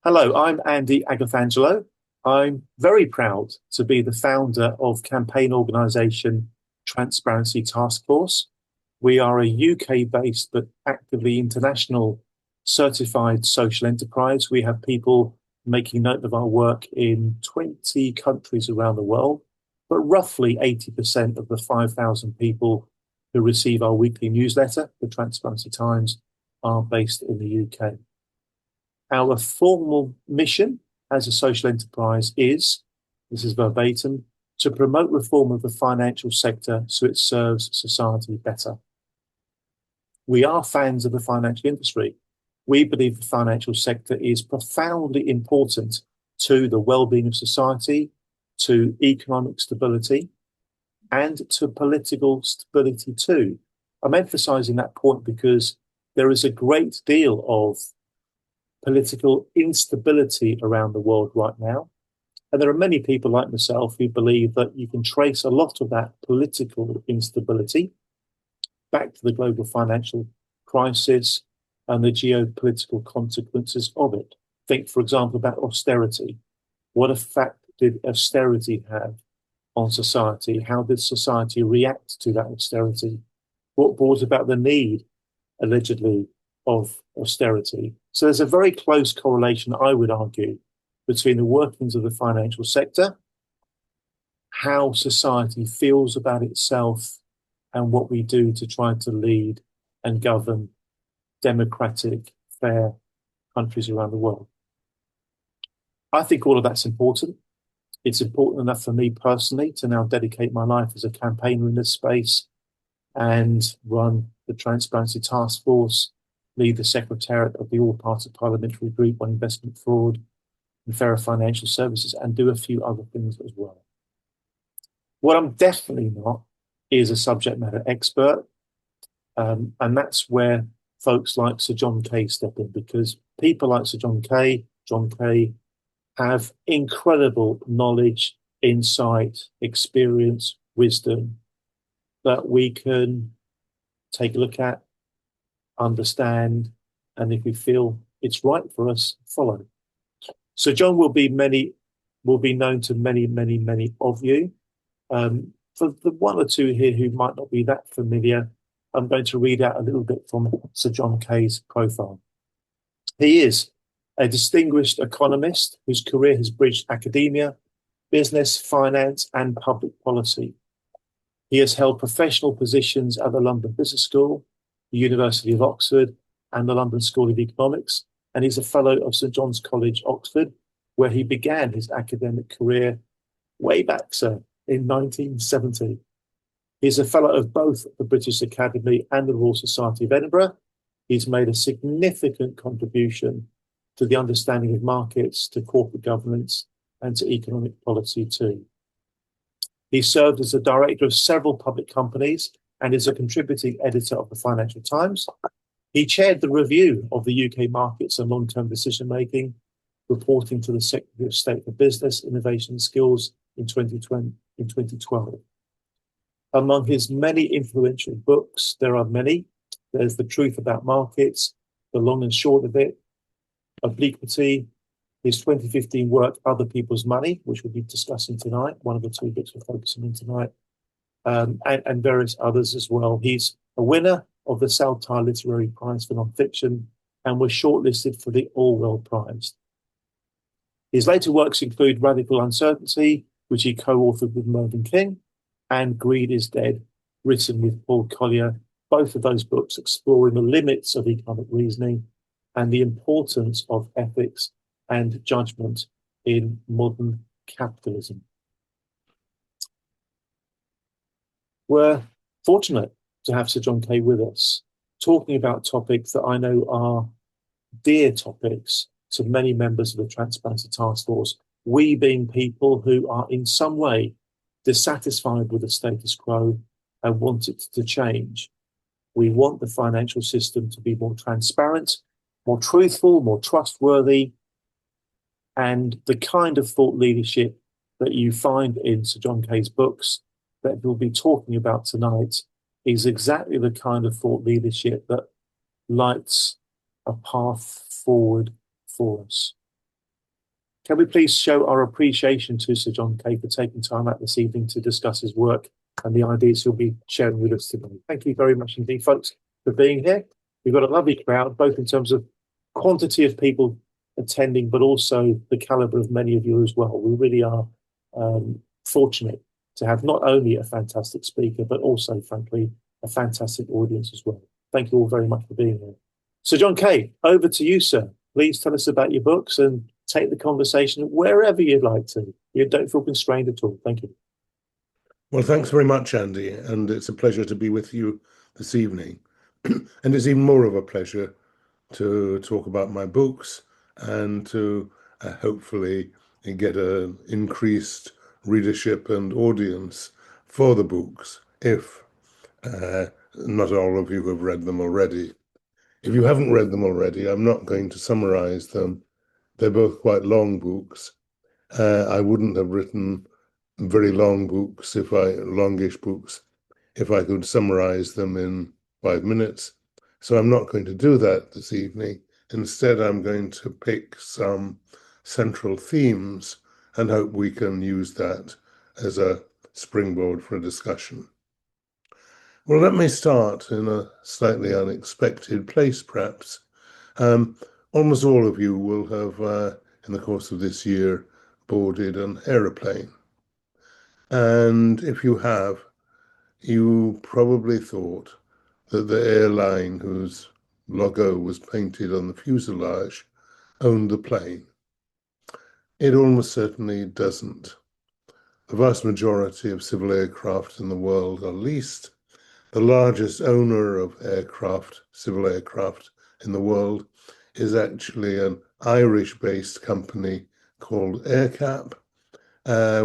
Hello, I'm Andy Agathangelo. I'm very proud to be the founder of campaign organisation Transparency Task Force. We are a UK-based but actively international certified social enterprise. We have people making note of our work in 20 countries around the world, but roughly 80% of the 5,000 people who receive our weekly newsletter, the Transparency Times, are based in the UK. Our formal mission as a social enterprise is, this is verbatim, to promote reform of the financial sector so it serves society better. We are fans of the financial industry. We believe the financial sector is profoundly important to the well-being of society, to economic stability, and to political stability too. I'm emphasizing that point because there is a great deal of political instability around the world right now. And there are many people like myself who believe that you can trace a lot of that political instability back to the global financial crisis and the geopolitical consequences of it. Think, for example, about austerity. What effect did austerity have on society? How did society react to that austerity? What brought about the need, allegedly, of austerity? So there's a very close correlation, I would argue, between the workings of the financial sector, how society feels about itself, and what we do to try to lead and govern democratic, fair countries around the world. I think all of that's important. It's important enough for me personally to now dedicate my life as a campaigner in this space and run the Transparency Task Force, lead the Secretariat of the All-Party Parliamentary Group on Investment Fraud and Fairer Financial Services, and do a few other things as well. What I'm definitely not is a subject matter expert, and that's where folks like Sir John Kay step in, because people like Sir John Kay have incredible knowledge, insight, experience, wisdom that we can take a look at, understand, and if we feel it's right for us, follow. So John will be known to many of you. For the one or two here who might not be that familiar, I'm going to read out a little bit from Sir John Kay's profile. He is a distinguished economist whose career has bridged academia, business, finance, and public policy. He has held professional positions at the London Business School, the University of Oxford, and the London School of Economics, and he's a fellow of St John's College, Oxford, where he began his academic career way back, sir, in 1970. He's a fellow of both the British Academy and the Royal Society of Edinburgh. He's made a significant contribution to the understanding of markets, to corporate governance, and to economic policy too. He served as a director of several public companies and is a contributing editor of the Financial Times. He chaired the review of the UK markets and long-term decision-making, reporting to the Secretary of State for Business, Innovation and Skills in 2012. Among his many influential books, there are many. There's The Truth About Markets, The Long and Short of It, Obliquity, his 2015 work, Other People's Money, which we'll be discussing tonight, one of the two books we're focusing on tonight, and various others as well. He's a winner of the Saltire Literary Prize for Nonfiction and was shortlisted for the Orwell Prize. His later works include Radical Uncertainty, which he co-authored with Mervyn King, and Greed is Dead, written with Paul Collier, both of those books exploring the limits of economic reasoning and the importance of ethics and judgment in modern capitalism. We're fortunate to have Sir John Kay with us, talking about topics that I know are dear topics to many members of the Transparency Task Force, we being people who are in some way dissatisfied with the status quo and want it to change. We want the financial system to be more transparent, more truthful, more trustworthy, and the kind of thought leadership that you find in Sir John Kay's books that we'll be talking about tonight is exactly the kind of thought leadership that lights a path forward for us. can we please show our appreciation to Sir John Kay for taking time out this evening to discuss his work and the ideas he'll be sharing with us today. Thank you very much indeed, folks, for being here. We've got a lovely crowd, both in terms of quantity of people attending, but also the caliber of many of you as well. We really are fortunate to have not only a fantastic speaker, but also, frankly, a fantastic audience as well. Thank you all very much for being here. Sir John Kay, over to you, sir. Please tell us about your books and take the conversation wherever you'd like to. You don't feel constrained at all. Thank you. Well, thanks very much, Andy, and it's a pleasure to be with you this evening. And it's even more of a pleasure to talk about my books and to hopefully get an increased readership and audience for the books, if not all of you have read them already. If you haven't read them already, I'm not going to summarize them. They're both quite long books. I wouldn't have written very long books, longish books, if I could summarize them in 5 minutes. So I'm not going to do that this evening. Instead, I'm going to pick some central themes and hope we can use that as a springboard for a discussion. Well, let me start in a slightly unexpected place, perhaps. Almost all of you will have, in the course of this year, boarded an aeroplane. And if you have, you probably thought that the airline whose logo was painted on the fuselage owned the plane. It almost certainly doesn't. The vast majority of civil aircraft in the world are leased. The largest owner of civil aircraft in the world, is actually an Irish-based company called AerCap,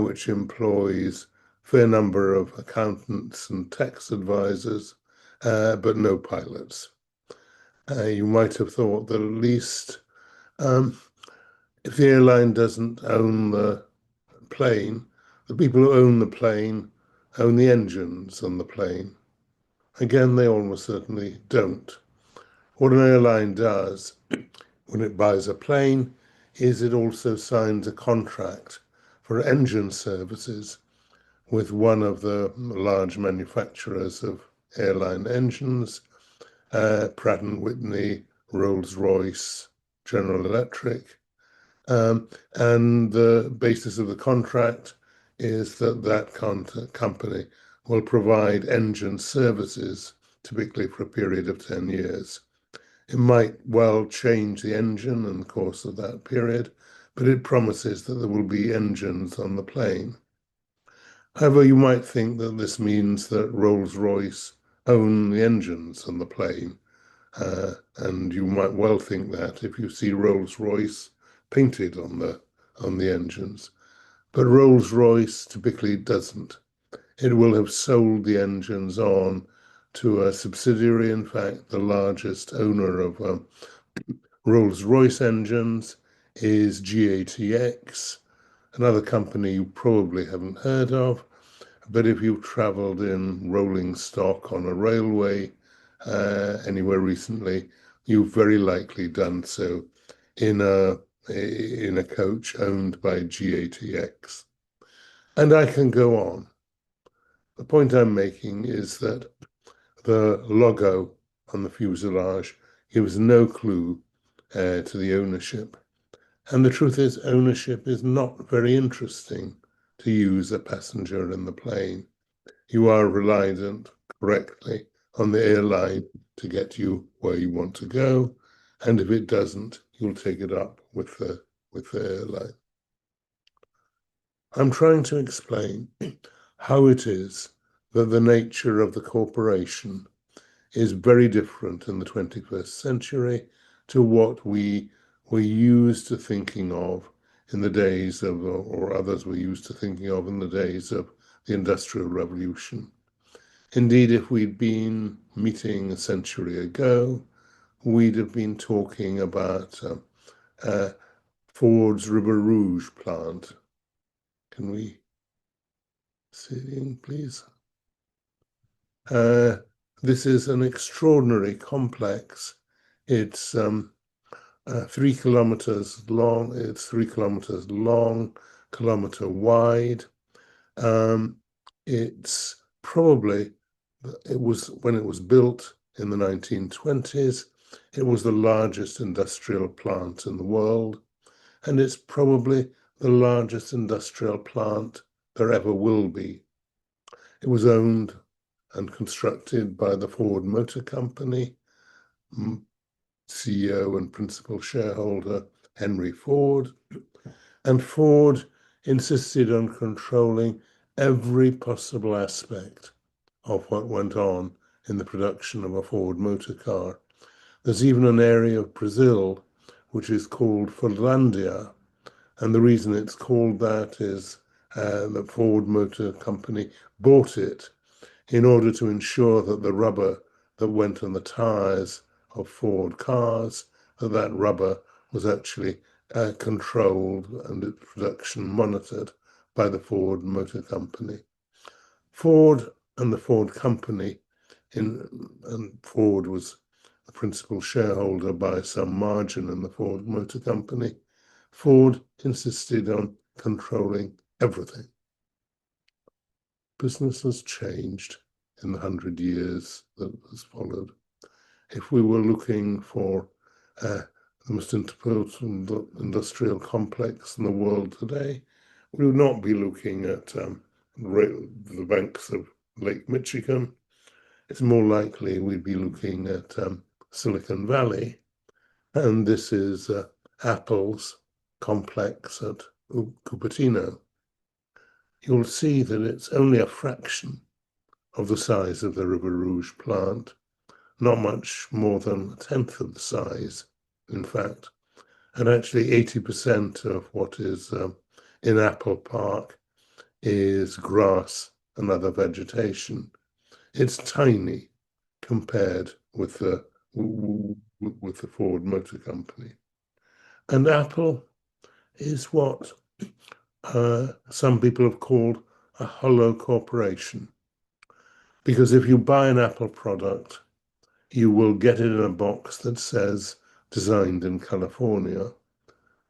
which employs a fair number of accountants and tax advisors, but no pilots. You might have thought that at least if the airline doesn't own the plane, the people who own the plane own the engines on the plane. Again, they almost certainly don't. What an airline does when it buys a plane is it also signs a contract for engine services with one of the large manufacturers of airline engines, Pratt & Whitney, Rolls-Royce, General Electric. And the basis of the contract is that that company will provide engine services, typically for a period of 10 years. It might well change the engine in the course of that period, but it promises that there will be engines on the plane. However, you might think that this means that Rolls-Royce own the engines on the plane, and you might well think that if you see Rolls-Royce painted on the engines. But Rolls-Royce typically doesn't. It will have sold the engines on to a subsidiary. In fact, the largest owner of Rolls-Royce engines is GATX, another company you probably haven't heard of, but if you've traveled in rolling stock on a railway anywhere recently, you've very likely done so in a coach owned by GATX. And I can go on. The point I'm making is that the logo on the fuselage gives no clue to the ownership. And the truth is, ownership is not very interesting to you as a passenger in the plane. You are reliant correctly on the airline to get you where you want to go. And if it doesn't, you'll take it up with the airline. I'm trying to explain how it is that the nature of the corporation is very different in the 21st century to what we were used to thinking of in the days of, or others were used to thinking of in the days of the Industrial Revolution. Indeed, if we'd been meeting a century ago, we'd have been talking about Ford's River Rouge plant. Can we see it in, please? This is an extraordinary complex. It's 3 kilometers long. It's 3 kilometers long, kilometer wide. It's probably, it was when it was built in the 1920s, it was the largest industrial plant in the world, and it's probably the largest industrial plant there ever will be. It was owned and constructed by the Ford Motor Company, CEO and principal shareholder Henry Ford, and Ford insisted on controlling every possible aspect of what went on in the production of a Ford motor car. There's even an area of Brazil which is called Fordlandia, and the reason it's called that is the Ford Motor Company bought it in order to ensure that the rubber that went on the tires of Ford cars, that rubber was actually controlled and its production monitored by the Ford Motor Company. Ford and the Ford Company, and Ford was the principal shareholder by some margin in the Ford Motor Company. Ford insisted on controlling everything. Business has changed in the 100 years that has followed. If we were looking for the most important industrial complex in the world today, we would not be looking at the banks of Lake Michigan. It's more likely we'd be looking at Silicon Valley, and this is Apple's complex at Cupertino. You'll see that it's only a fraction of the size of the River Rouge plant, not much more than a tenth of the size, in fact. And actually 80% of what is in Apple Park is grass and other vegetation. It's tiny compared with the Ford Motor Company. And Apple is what some people have called a hollow corporation. Because if you buy an Apple product, you will get it in a box that says designed in California.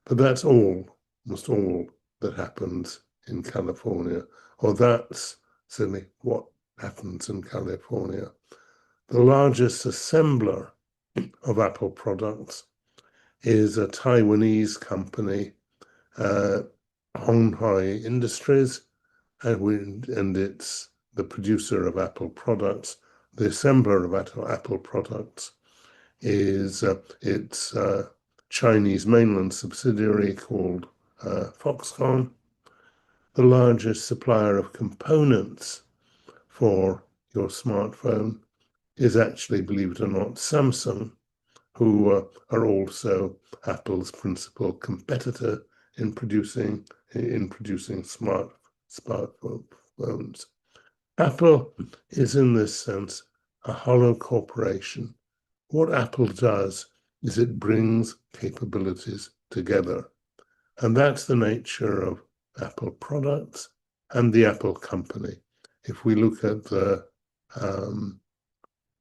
But that's almost all that happens in California, or that's certainly what happens in California. The largest assembler of Apple products is a Taiwanese company, Hon Hai Industries, and it's the producer of Apple products. The assembler of Apple products is its Chinese mainland subsidiary called Foxconn. The largest supplier of components for your smartphone is actually, believe it or not, Samsung, who are also Apple's principal competitor in producing smartphones. Apple is, in this sense, a hollow corporation. What Apple does is it brings capabilities together. And that's the nature of Apple products and the Apple company. If we look at the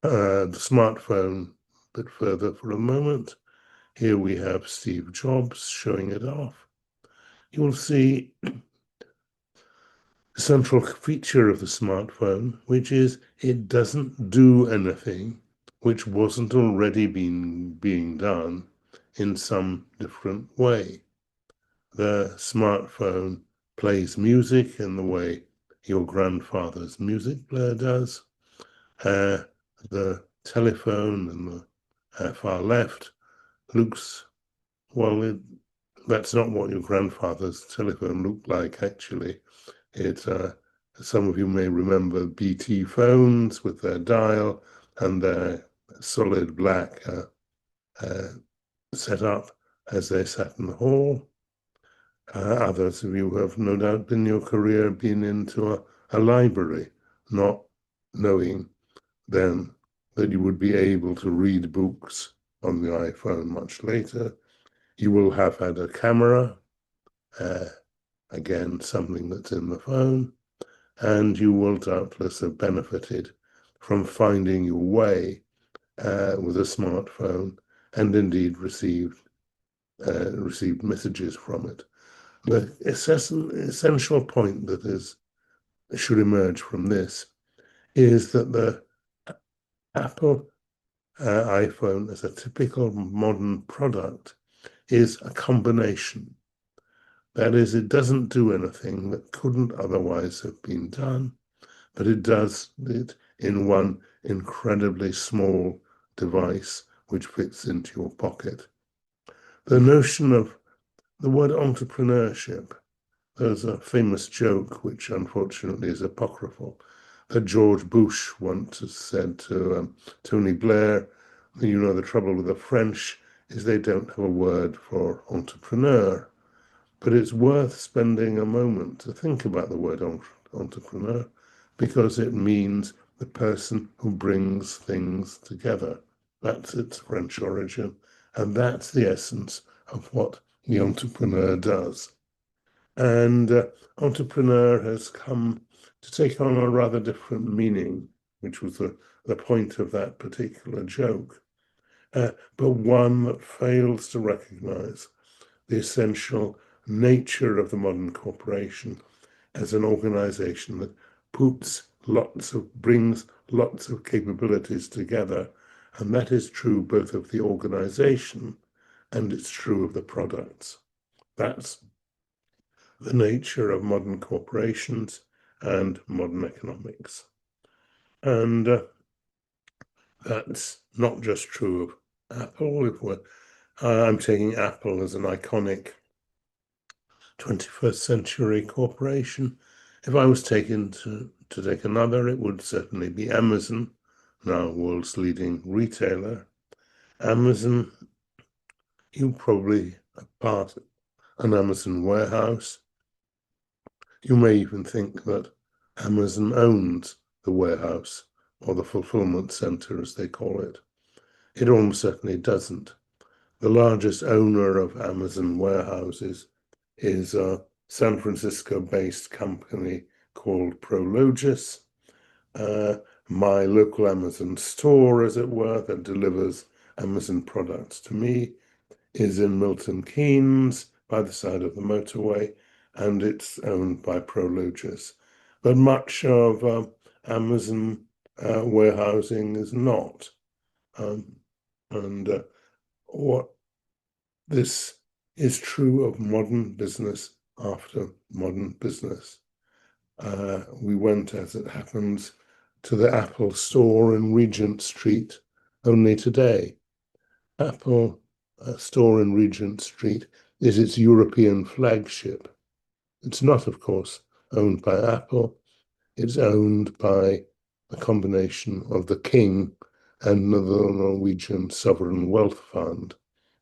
smartphone a bit further for a moment, here we have Steve Jobs showing it off. You'll see the central feature of the smartphone, which is it doesn't do anything which wasn't already being done in some different way. The smartphone plays music in the way your grandfather's music player does. The telephone in the far left looks, well, that's not what your grandfather's telephone looked like, actually. It's some of you may remember BT phones with their dial and their solid black setup as they sat in the hall. Others of you have no doubt in your career been into a library, not knowing then that you would be able to read books on the iPhone much later. You will have had a camera, again, something that's in the phone, and you will doubtless have benefited from finding your way with a smartphone and indeed received received messages from it. The essential point that should emerge from this is that the Apple iPhone as a typical modern product is a combination. That is, it doesn't do anything that couldn't otherwise have been done, but it does it in one incredibly small device which fits into your pocket. The notion of the word entrepreneurship, there's a famous joke, which unfortunately is apocryphal, that George Bush once said to Tony Blair, you know, the trouble with the French is they don't have a word for entrepreneur. But it's worth spending a moment to think about the word entrepreneur, because it means the person who brings things together. That's its French origin. And that's the essence of what the entrepreneur does. And entrepreneur has come to take on a rather different meaning, which was the point of that particular joke, but one that fails to recognize the essential nature of the modern corporation as an organization that brings lots of capabilities together. And that is true both of the organization and it's true of the products. That's the nature of modern corporations and modern economics. And that's not just true of Apple. I'm taking Apple as an iconic 21st century corporation. If I was taken to take another, it would certainly be Amazon, now world's leading retailer. Amazon, you probably are part of an Amazon warehouse. You may even think that Amazon owns the warehouse or the fulfillment center, as they call it. It almost certainly doesn't. The largest owner of Amazon warehouses is a San Francisco-based company called Prologis. My local Amazon store, as it were, that delivers Amazon products to me, is in Milton Keynes by the side of the motorway, and it's owned by Prologis. But much of Amazon warehousing is not. What this is true of modern business after modern business. We went, as it happens, to the Apple store in Regent Street only today. Apple store in Regent Street is its European flagship. It's not, of course, owned by Apple. It's owned by a combination of the King and the Norwegian Sovereign Wealth Fund.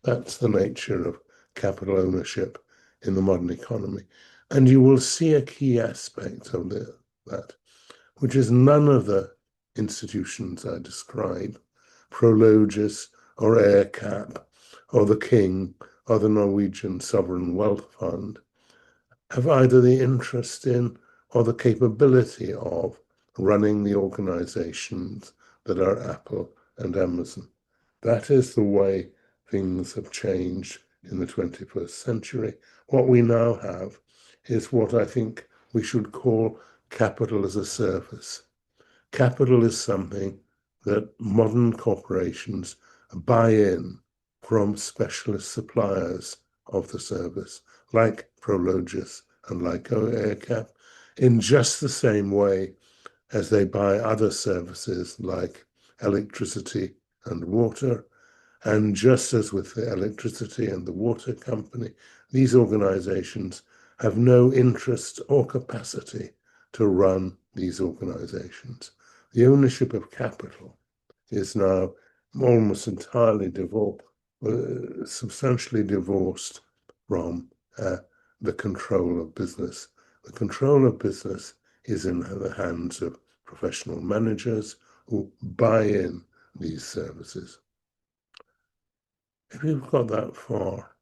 That's the nature of capital ownership in the modern economy. And you will see a key aspect of that, which is none of the institutions I describe, Prologis or AerCap or the King or the Norwegian Sovereign Wealth Fund, have either the interest in or the capability of running the organizations that are Apple and Amazon. That is the way things have changed in the 21st century. What we now have is what I think we should call capital as a service. Capital is something that modern corporations buy in from specialist suppliers of the service, like Prologis and like AerCap, in just the same way as they buy other services like electricity and water. And just as with the electricity and the water company, these organizations have no interest or capacity to run these organizations. The ownership of capital is now almost entirely substantially divorced from the control of business. The control of business is in the hands of professional managers who buy in these services. If you've got that far,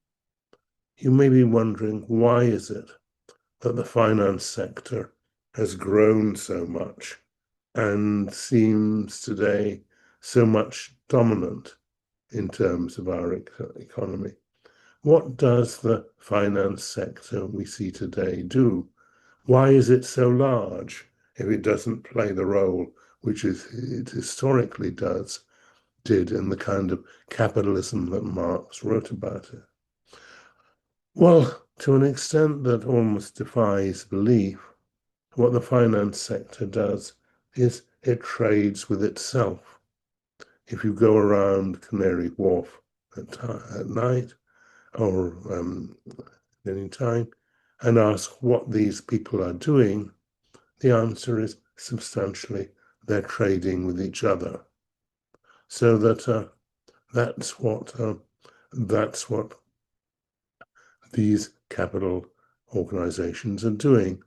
you may be wondering, why is it that the finance sector has grown so much and seems today so much dominant in terms of our economy? what does the finance sector we see today do? Why is it so large if it doesn't play the role which it historically did in the kind of capitalism that Marx wrote about it? Well, to an extent that almost defies belief, what the finance sector does is it trades with itself. If you go around Canary Wharf at night or any time and ask what these people are doing, the answer is substantially they're trading with each other. So that's what these capital organizations are doing.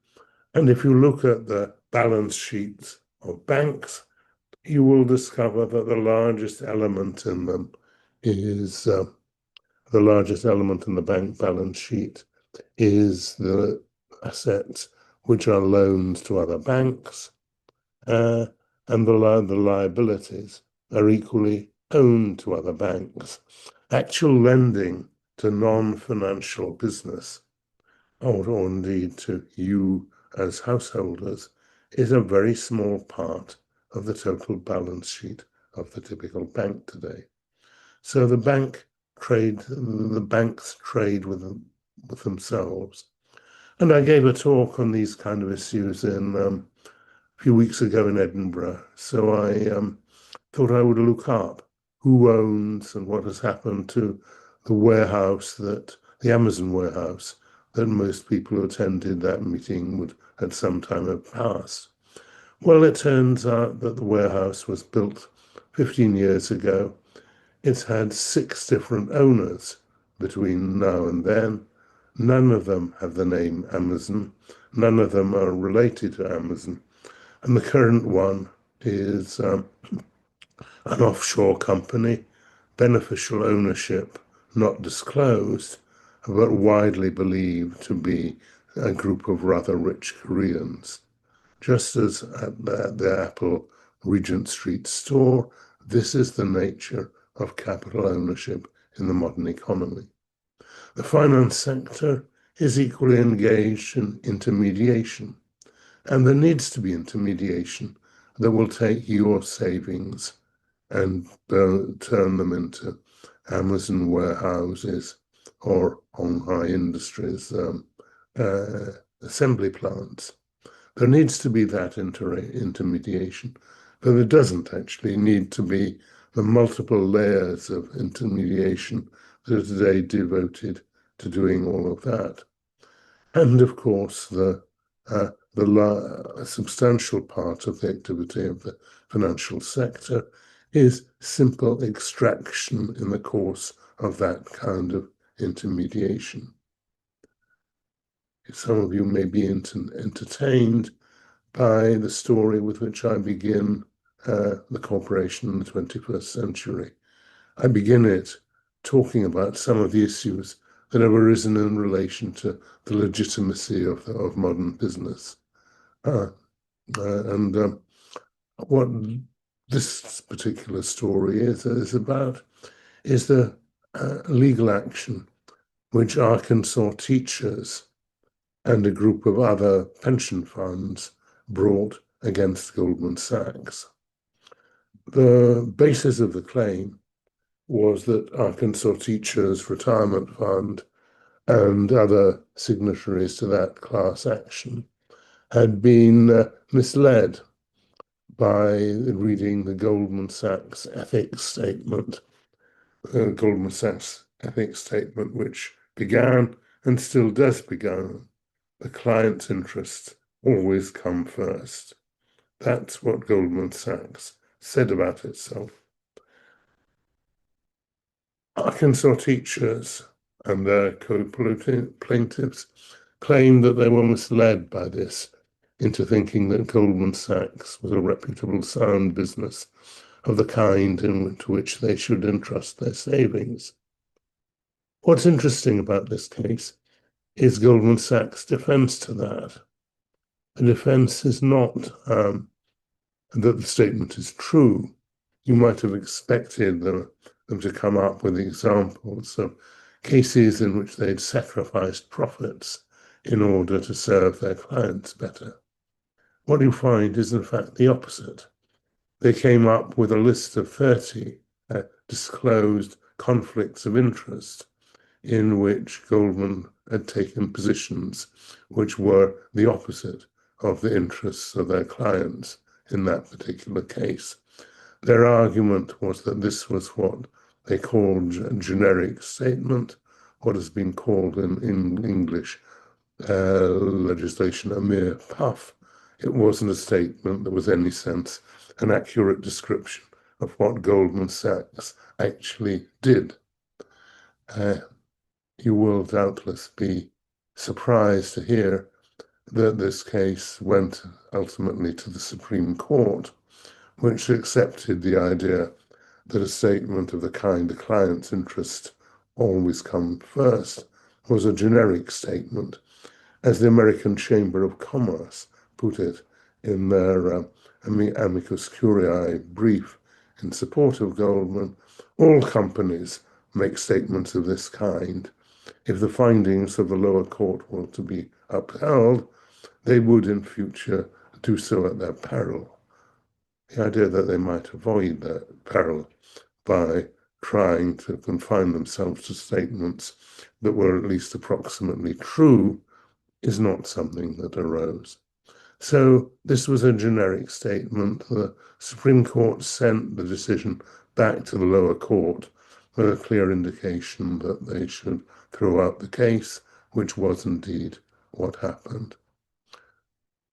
And if you look at the balance sheets of banks, you will discover that the largest element in them is the largest element in the bank balance sheet is the assets which are loans to other banks, and the liabilities are equally owned to other banks. Actual lending to non-financial business, or indeed to you as householders, is a very small part of the total balance sheet of the typical bank today. So the banks trade with themselves. And I gave a talk on these kind of issues a few weeks ago in Edinburgh. So I thought I would look up who owns and what has happened to the Amazon warehouse that most people who attended that meeting would at some time have passed. Well, it turns out that the warehouse was built 15 years ago. It's had 6 different owners between now and then. None of them have the name Amazon. None of them are related to Amazon. And the current one is an offshore company, beneficial ownership not disclosed, but widely believed to be a group of rather rich Koreans. Just as at the Apple Regent Street store, this is the nature of capital ownership in the modern economy. The finance sector is equally engaged in intermediation, and there needs to be intermediation that will take your savings and turn them into Amazon warehouses or Honghai Industries assembly plants. There needs to be that intermediation, but there doesn't actually need to be the multiple layers of intermediation that are today devoted to doing all of that. And of course, a substantial part of the activity of the financial sector is simple extraction in the course of that kind of intermediation. Some of you may be entertained by the story with which I begin the corporation in the 21st century. I begin it talking about some of the issues that have arisen in relation to the legitimacy of modern business. And what this particular story is about is the legal action which Arkansas teachers and a group of other pension funds brought against Goldman Sachs. The basis of the claim was that Arkansas Teachers Retirement Fund and other signatories to that class action had been misled by reading the Goldman Sachs ethics statement, which began and still does begin, the client's interests always come first. That's what Goldman Sachs said about itself. Arkansas teachers and their co-plaintiffs claimed that they were misled by this into thinking that Goldman Sachs was a reputable, sound business of the kind into which they should entrust their savings. What's interesting about this case is Goldman Sachs' defense to that. The defense is not that the statement is true. You might have expected them to come up with examples of cases in which they'd sacrificed profits in order to serve their clients better. What you find is, in fact, the opposite. They came up with a list of 30 disclosed conflicts of interest in which Goldman had taken positions which were the opposite of the interests of their clients in that particular case. Their argument was that this was what they called a generic statement, what has been called in English legislation a mere puff. It wasn't a statement that was any sense an accurate description of what Goldman Sachs actually did. You will doubtless be surprised to hear that this case went ultimately to the Supreme Court, which accepted the idea that a statement of the kind the client's interest always come first was a generic statement. As the American Chamber of Commerce put it in their amicus curiae brief in support of Goldman, all companies make statements of this kind. If the findings of the lower court were to be upheld, they would in future do so at their peril. The idea that they might avoid that peril by trying to confine themselves to statements that were at least approximately true is not something that arose. So this was a generic statement. The Supreme Court sent the decision back to the lower court with a clear indication that they should throw out the case, which was indeed what happened.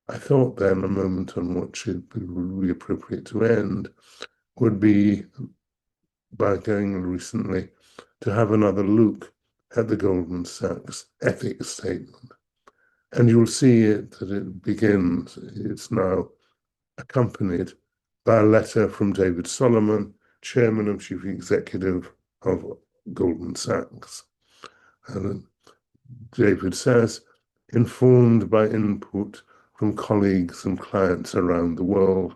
I thought then a moment on which it would be appropriate to end would be by going recently to have another look at the Goldman Sachs ethics statement. And you'll see that it begins, it's now accompanied by a letter from David Solomon, Chairman and Chief Executive of Goldman Sachs. And David says, informed by input from colleagues and clients around the world,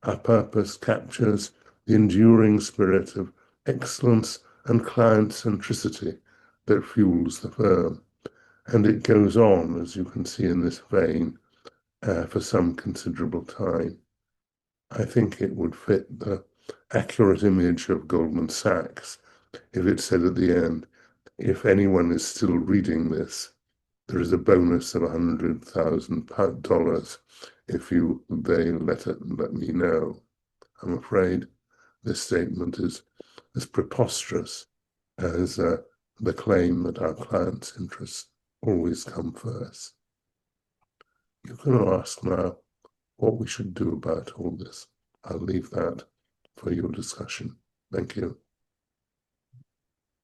our purpose captures the enduring spirit of excellence and client centricity that fuels the firm. And it goes on, as you can see in this vein, for some considerable time. I think it would fit the accurate image of Goldman Sachs if it said at the end, if anyone is still reading this, there is a bonus of $100,000 if they let me know. I'm afraid this statement is as preposterous as the claim that our clients' interests always come first. You can ask now what we should do about all this. I'll leave that for your discussion. Thank you.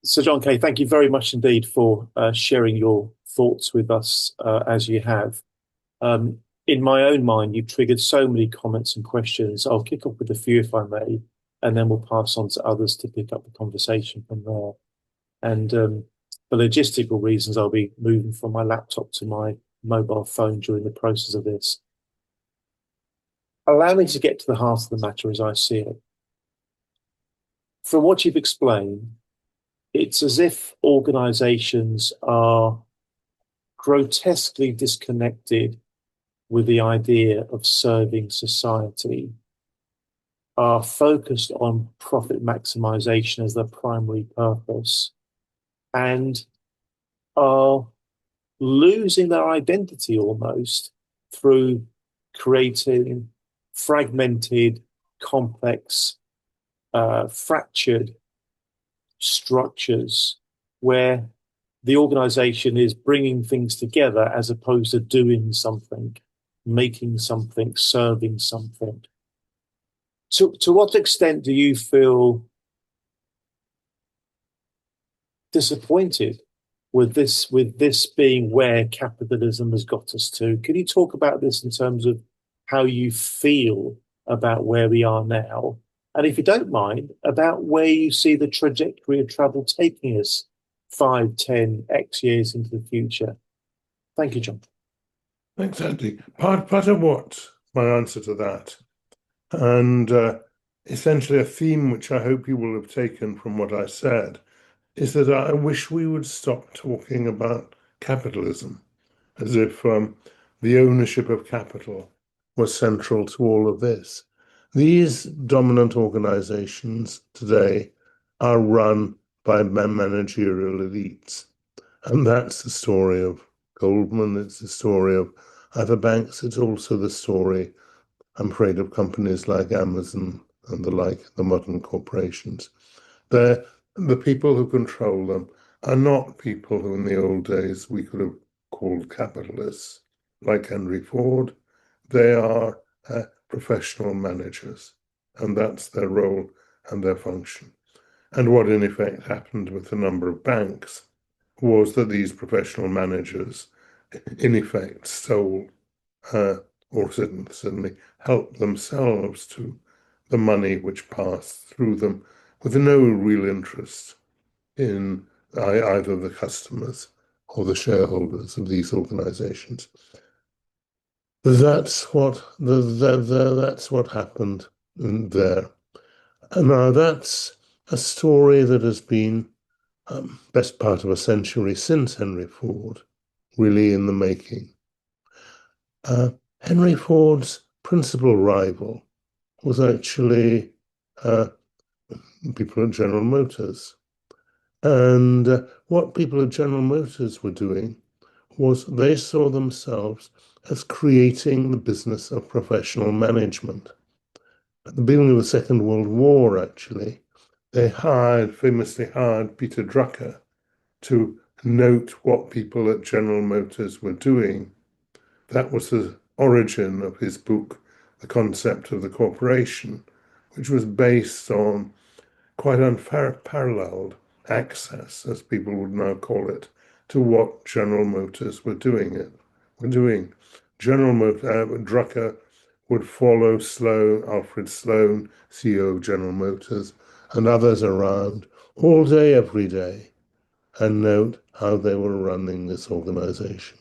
Sir John Kay, thank you very much indeed for sharing your thoughts with us as you have. In my own mind, you've triggered so many comments and questions. I'll kick off with a few if I may, and then we'll pass on to others to pick up the conversation from there. And for logistical reasons, I'll be moving from my laptop to my mobile phone during the process of this. Allow me to get to the heart of the matter as I see it. From what you've explained, it's as if organizations are grotesquely disconnected with the idea of serving society, are focused on profit maximization as their primary purpose, and are losing their identity almost through creating fragmented, complex, fractured structures where the organization is bringing things together as opposed to doing something, making something, serving something. To what extent do you feel disappointed with this being where capitalism has got us to? Can you talk about this in terms of how you feel about where we are now? And if you don't mind, about where you see the trajectory of travel taking us 5, 10, X years into the future. Thank you, John. Thanks, Andy. Part of what my answer to that, and essentially a theme which I hope you will have taken from what I said, is that I wish we would stop talking about capitalism as if the ownership of capital was central to all of this. These dominant organizations today are run by managerial elites. And that's the story of Goldman, it's the story of other banks, it's also the story, I'm afraid, of companies like Amazon and the like, the modern corporations. They're, the people who control them are not people who in the old days we could have called capitalists, like Henry Ford. They are professional managers, and that's their role and their function. And what in effect happened with a number of banks was that these professional managers in effect stole or certainly helped themselves to the money which passed through them with no real interest in either the customers or the shareholders of these organizations. That's what happened there. And now that's a story that has been best part of a century since Henry Ford, really in the making. Henry Ford's principal rival was actually people at General Motors. And what people at General Motors were doing was they saw themselves as creating the business of professional management. At the beginning of the Second World War, actually, they famously hired Peter Drucker to note what people at General Motors were doing. That was the origin of his book, The Concept of the Corporation, which was based on quite unparalleled access, as people would now call it, to what General Motors were doing. Drucker would follow Alfred Sloan, CEO of General Motors, and others around all day, every day, and note how they were running this organization.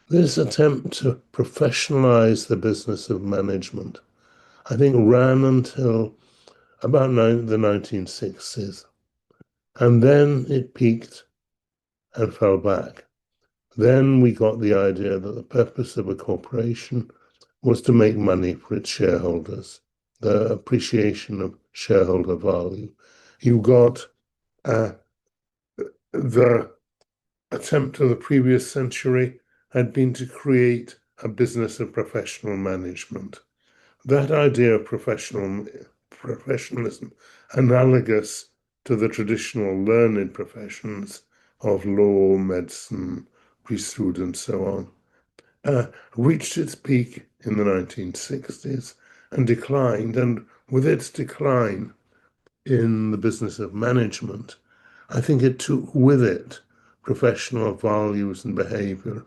This attempt to professionalize the business of management, I think, ran until about the 1960s. And then it peaked and fell back. Then we got the idea that the purpose of a corporation was to make money for its shareholders, the appreciation of shareholder value. You got the attempt of the previous century had been to create a business of professional management. That idea of professionalism, analogous to the traditional learned professions of law, medicine, priesthood, and so on, reached its peak in the 1960s and declined. And with its decline in the business of management, I think it took with it professional values and behavior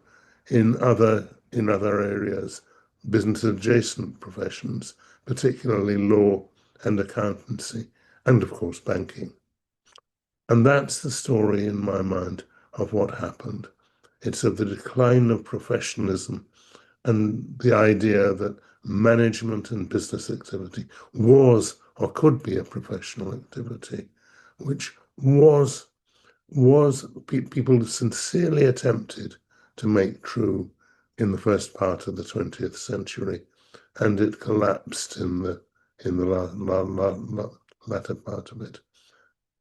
in other areas, business adjacent professions, particularly law and accountancy, and of course banking. And that's the story in my mind of what happened. It's of the decline of professionalism and the idea that management and business activity was or could be a professional activity, which was people sincerely attempted to make true in the first part of the 20th century, and it collapsed in the latter part of it.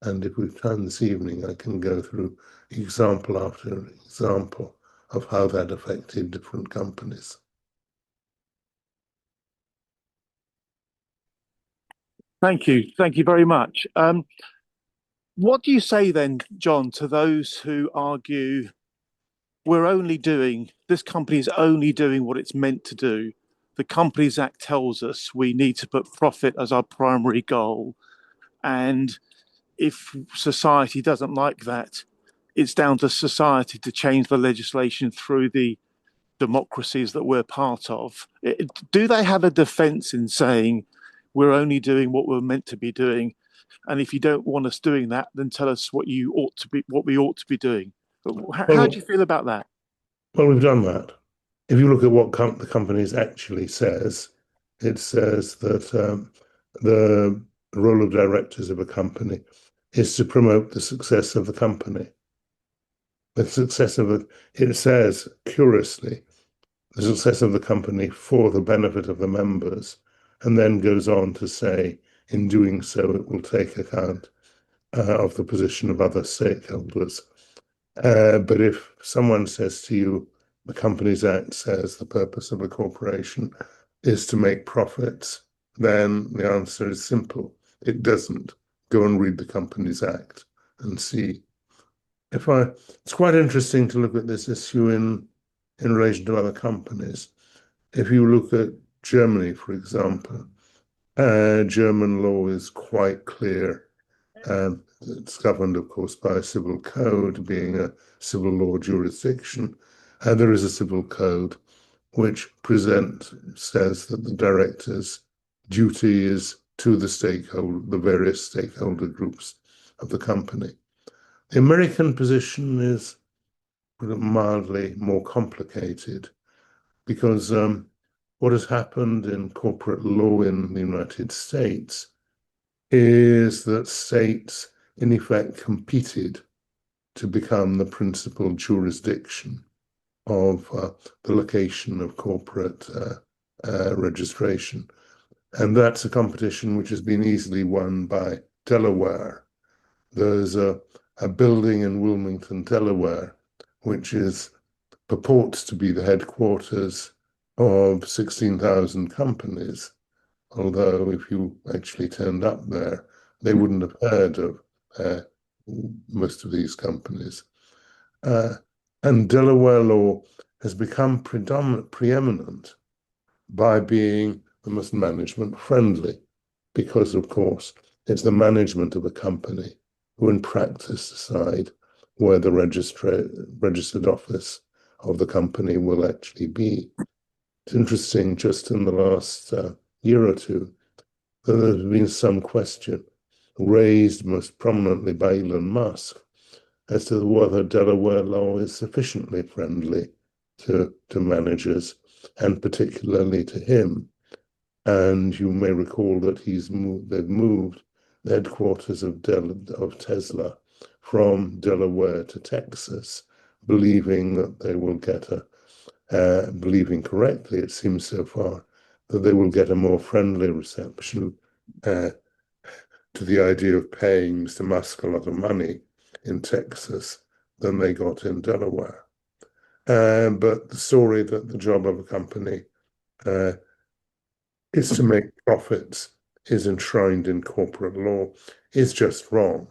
And if we've time this evening, I can go through example after example of how that affected different companies. Thank you. Thank you very much. What do you say then, John, to those who argue this company is only doing what it's meant to do? The Companies Act tells us we need to put profit as our primary goal. And if society doesn't like that, it's down to society to change the legislation through the democracies that we're part of. Do they have a defense in saying we're only doing what we're meant to be doing? And if you don't want us doing that, then tell us what we ought to be doing. How do you feel about that? Well, we've done that. If you look at what the Companies actually says, it says that the role of directors of a company is to promote the success of the company. The success of it says curiously, the success of the company for the benefit of the members, and then goes on to say, in doing so, it will take account of the position of other stakeholders. But if someone says to you, the Companies Act says the purpose of a corporation is to make profits, then the answer is simple. It doesn't. Go and read the Companies Act and see. It's quite interesting to look at this issue in relation to other companies. If you look at Germany, for example, German law is quite clear. It's governed, of course, by a civil code, being a civil law jurisdiction. And there is a civil code which says that the director's duty is to the various stakeholder groups of the company. The American position is mildly more complicated because what has happened in corporate law in the United States is that states, in effect, competed to become the principal jurisdiction of the location of corporate registration. And that's a competition which has been easily won by Delaware. There's a building in Wilmington, Delaware, which purports to be the headquarters of 16,000 companies. Although if you actually turned up there, they wouldn't have heard of most of these companies. And Delaware law has become preeminent by being the most management friendly, because of course it's the management of a company who in practice decide where the registered office of the company will actually be. It's interesting, just in the last year or two, that there's been some question raised most prominently by Elon Musk as to whether Delaware law is sufficiently friendly to managers, and particularly to him. And you may recall that they've moved the headquarters of Tesla from Delaware to Texas, believing that they will get believing correctly, it seems so far, that they will get a more friendly reception to the idea of paying Mr. Musk a lot of money in Texas than they got in Delaware. But the story that the job of a company is to make profits is enshrined in corporate law is just wrong.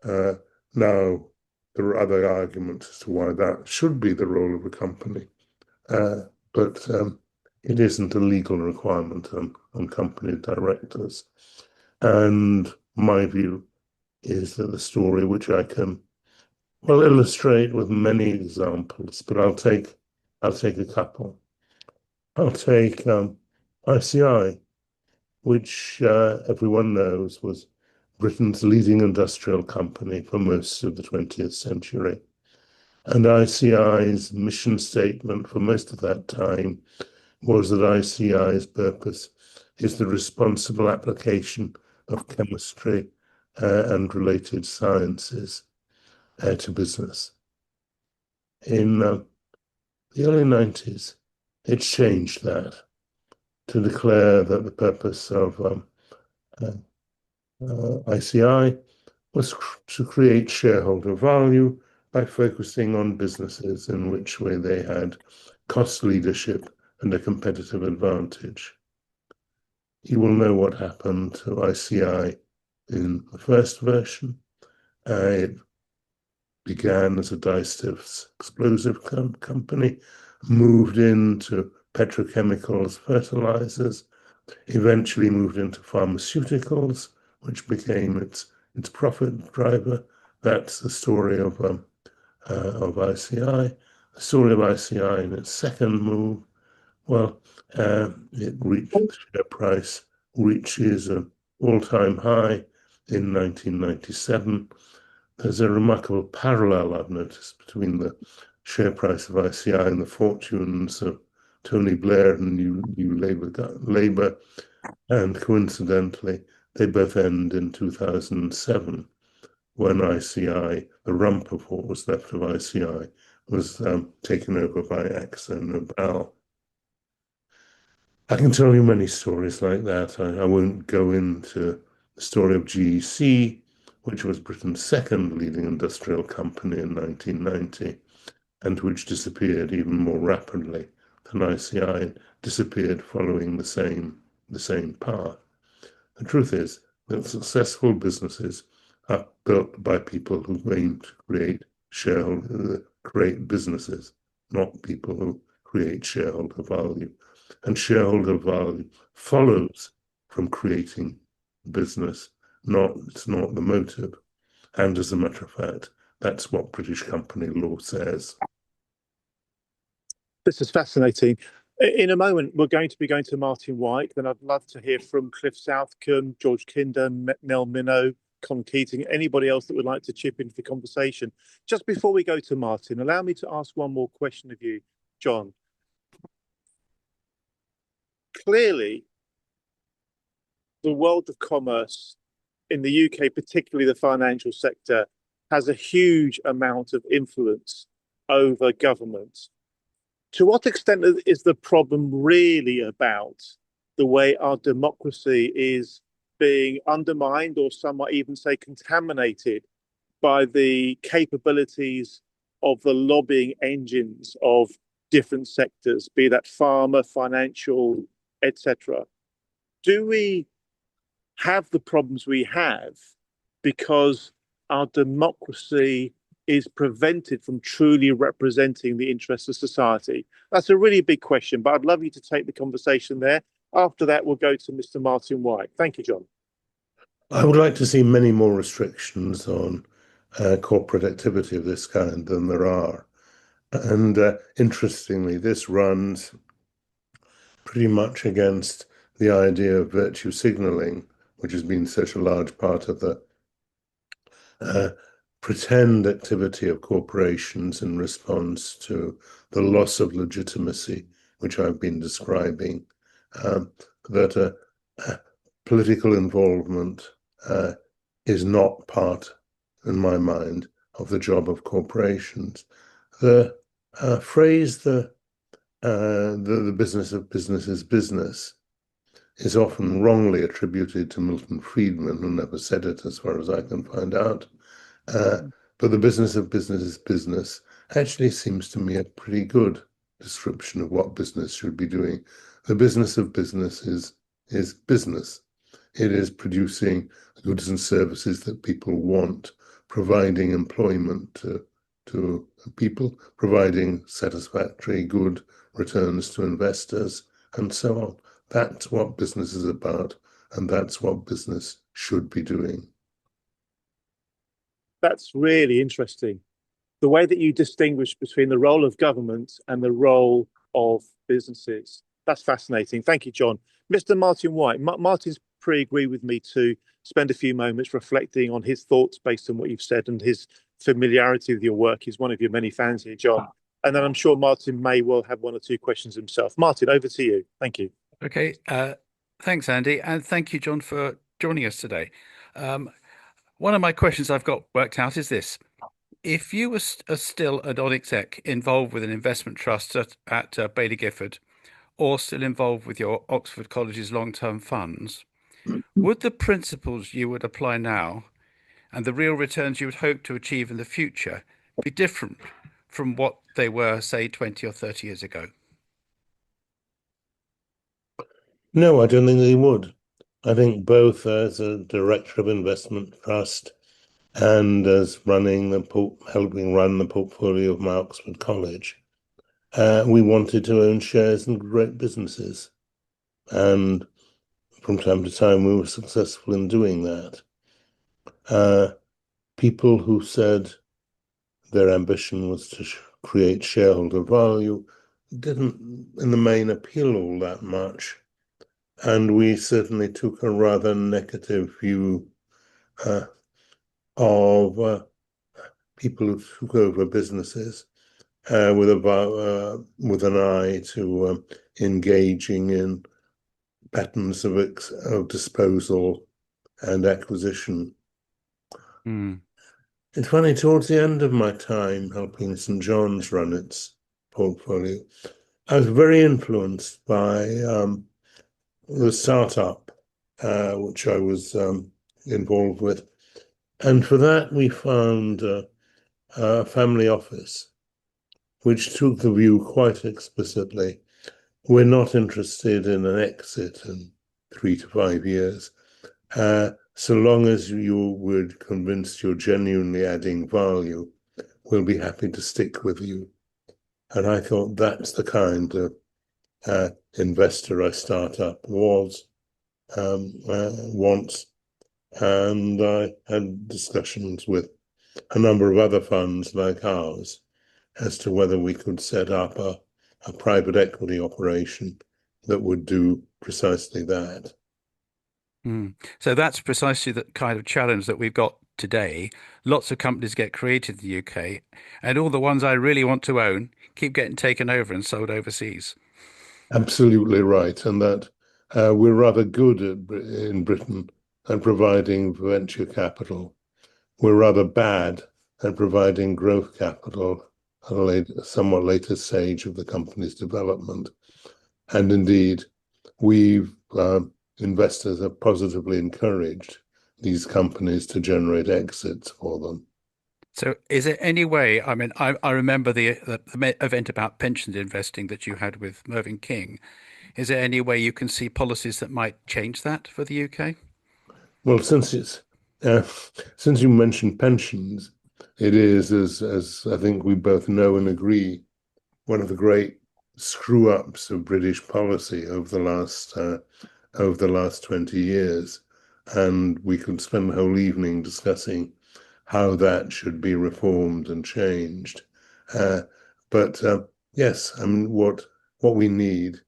Now, there are other arguments as to why that should be the role of a company, but it isn't a legal requirement on company directors. And my view is that the story, which I can illustrate with many examples, but I'll take a couple. I'll take ICI, which everyone knows was Britain's leading industrial company for most of the 20th century. And ICI's mission statement for most of that time was that ICI's purpose is the responsible application of chemistry and related sciences to business. In the early 90s, it changed that to declare that the purpose of ICI was to create shareholder value by focusing on businesses in which way they had cost leadership and a competitive advantage. You will know what happened to ICI in the first version. It began as a dye-stiffs explosive company, moved into petrochemicals, fertilizers, eventually moved into pharmaceuticals, which became its profit driver. That's the story of ICI. The story of ICI in its second move, it reached, the share price reaches an all-time high in 1997. There's a remarkable parallel I've noticed between the share price of ICI and the fortunes of Tony Blair and New Labour, and coincidentally, they both end in 2007 when ICI, the rump of what was left of ICI, was taken over by AkzoNobel. I can tell you many stories like that. I won't go into the story of GEC, which was Britain's second leading industrial company in 1990, and which disappeared even more rapidly than ICI and disappeared following the same path. The truth is that successful businesses are built by people who aim to create businesses, not people who create shareholder value. And shareholder value follows from creating business, it's not the motive. And as a matter of fact, that's what British company law says. This is fascinating. In a moment, we're going to be going to Martin White. Then I'd love to hear from Cliff Southcombe, George Kinder, Nell Minow, Con Keating, anybody else that would like to chip into the conversation. Just before we go to Martin, allow me to ask one more question of you, John. Clearly, the world of commerce in the UK, particularly the financial sector, has a huge amount of influence over government. To what extent is the problem really about the way our democracy is being undermined, or some might even say contaminated, by the capabilities of the lobbying engines of different sectors, be that pharma, financial, etc.? Do we have the problems we have because our democracy is prevented from truly representing the interests of society? That's a really big question, but I'd love you to take the conversation there. After that, we'll go to Mr. Martin White. Thank you, John. I would like to see many more restrictions on corporate activity of this kind than there are. And interestingly, this runs pretty much against the idea of virtue signaling, which has been such a large part of the pretend activity of corporations in response to the loss of legitimacy, which I've been describing, that political involvement is not part, in my mind, of the job of corporations. The phrase the business of business is business is often wrongly attributed to Milton Friedman, who never said it as far as I can find out. But the business of business is business actually seems to me a pretty good description of what business should be doing. The business of business is business. It is producing goods and services that people want, providing employment to people, providing satisfactory, good returns to investors, and so on. That's what business is about, and that's what business should be doing. That's really interesting. The way that you distinguish between the role of government and the role of businesses. That's fascinating. Thank you, John. Mr. Martin White. Martin's pre-agreed with me to spend a few moments reflecting on his thoughts based on what you've said and his familiarity with your work. He's one of your many fans here, John. And then I'm sure Martin may well have one or two questions himself. Martin, over to you. Thank you. Okay. Thanks, Andy. And thank you, John, for joining us today. One of my questions I've got worked out is this. If you were still a non-exec involved with an investment trust at Baillie Gifford, or still involved with your Oxford College's long-term funds, would the principles you would apply now and the real returns you would hope to achieve in the future be different from what they were, say, 20 or 30 years ago? No, I don't think they would. I think both as a director of investment trust and as helping run the portfolio of my Oxford College, we wanted to own shares in great businesses. And from time to time, we were successful in doing that. People who said their ambition was to create shareholder value didn't, in the main, appeal all that much. And we certainly took a rather negative view of people who took over businesses with an eye to engaging in patterns of disposal and acquisition. Mm. It's funny, towards the end of my time helping St. John's run its portfolio, I was very influenced by the startup, which I was involved with. And for that, we found a family office, which took the view quite explicitly. We're not interested in an exit in 3 to 5 years. So long as you would convince you're genuinely adding value, we'll be happy to stick with you. And I thought that's the kind of investor a startup wants. And I had discussions with a number of other funds like ours as to whether we could set up a private equity operation that would do precisely that. Mm. So that's precisely the kind of challenge that we've got today. Lots of companies get created in the UK, and all the ones I really want to own keep getting taken over and sold overseas. Absolutely right, and that we're rather good in Britain at providing venture capital. We're rather bad at providing growth capital at a somewhat later stage of the company's development. And indeed, we've investors have positively encouraged these companies to generate exits for them. So is there any way, I mean, I remember the event about pensions investing that you had with Mervyn King. Is there any way you can see policies that might change that for the UK? Well, uh, since you mentioned pensions, it is as I think we both know and agree, one of the great screw ups of British policy over the last 20 years, and we could spend the whole evening discussing how that should be reformed and changed. But yes, I mean, what we need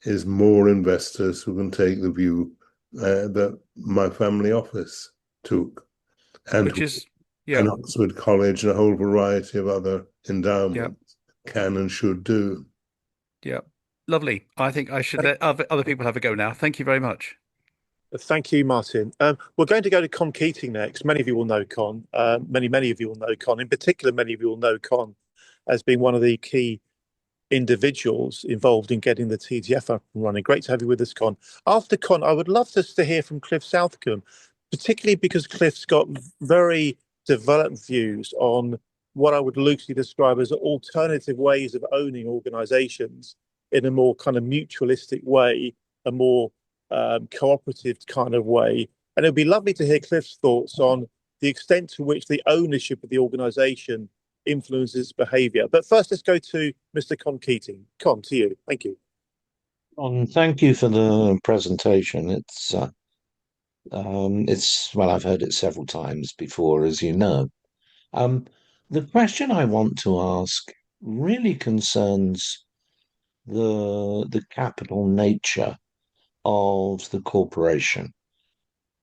is more investors who can take the view that my family office took, and Which is, yeah, and Oxford College and a whole variety of other yeah, endowments can and should do. yeah. Lovely. I think I should let other people have a go now. Thank you very much. Thank you, Martin. We're going to go to Con Keating next. Many of you will know Con. Many of you will know Con. In particular, many of you will know Con as being one of the key individuals involved in getting the TGF up and running. Great to have you with us, Con. After Con, I would love us to hear from Cliff Southcombe, particularly because Cliff's got very developed views on what I would loosely describe as alternative ways of owning organizations in a more kind of mutualistic way, a more cooperative kind of way. And it'd be lovely to hear Cliff's thoughts on the extent to which the ownership of the organization influences behavior. But first, let's go to Mr. Con Keating. Con, to you. Thank you. Thank you for the presentation. It's well, I've heard it several times before, as you know. Um, the question I want to ask really concerns the capital nature of the corporation.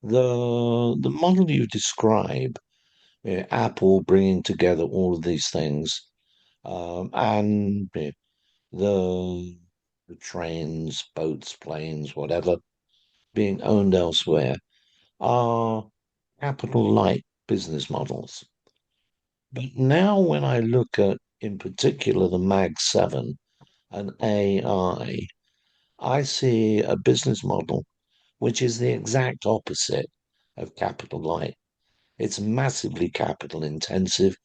The model you describe, Apple bringing together all of these things, and the trains, boats, planes, whatever, being owned elsewhere, are capital light business models. But now, when I look at, in particular, the Mag 7 and AI, I see a business model which is the exact opposite of capital light. It's massively capital intensive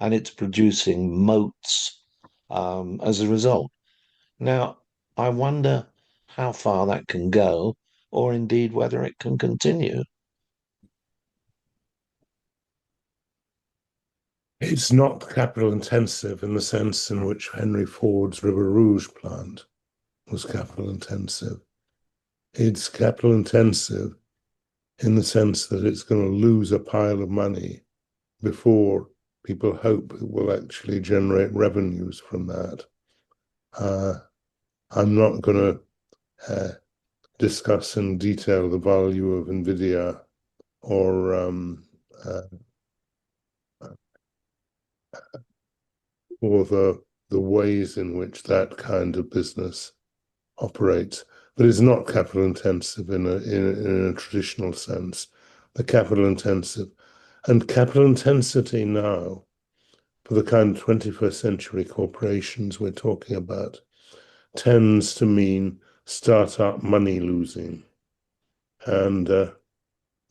and it's producing moats as a result. Now, I wonder how far that can go, or indeed whether it can continue. It's not capital intensive in the sense in which Henry Ford's River Rouge plant was capital intensive. It's capital intensive in the sense that it's going to lose a pile of money before people hope it will actually generate revenues from that. I'm not going to discuss in detail the value of NVIDIA or the ways in which that kind of business operates, but it's not capital intensive in a traditional sense. the capital intensive. And capital intensity now, for the kind of 21st century corporations we're talking about, tends to mean startup money losing. And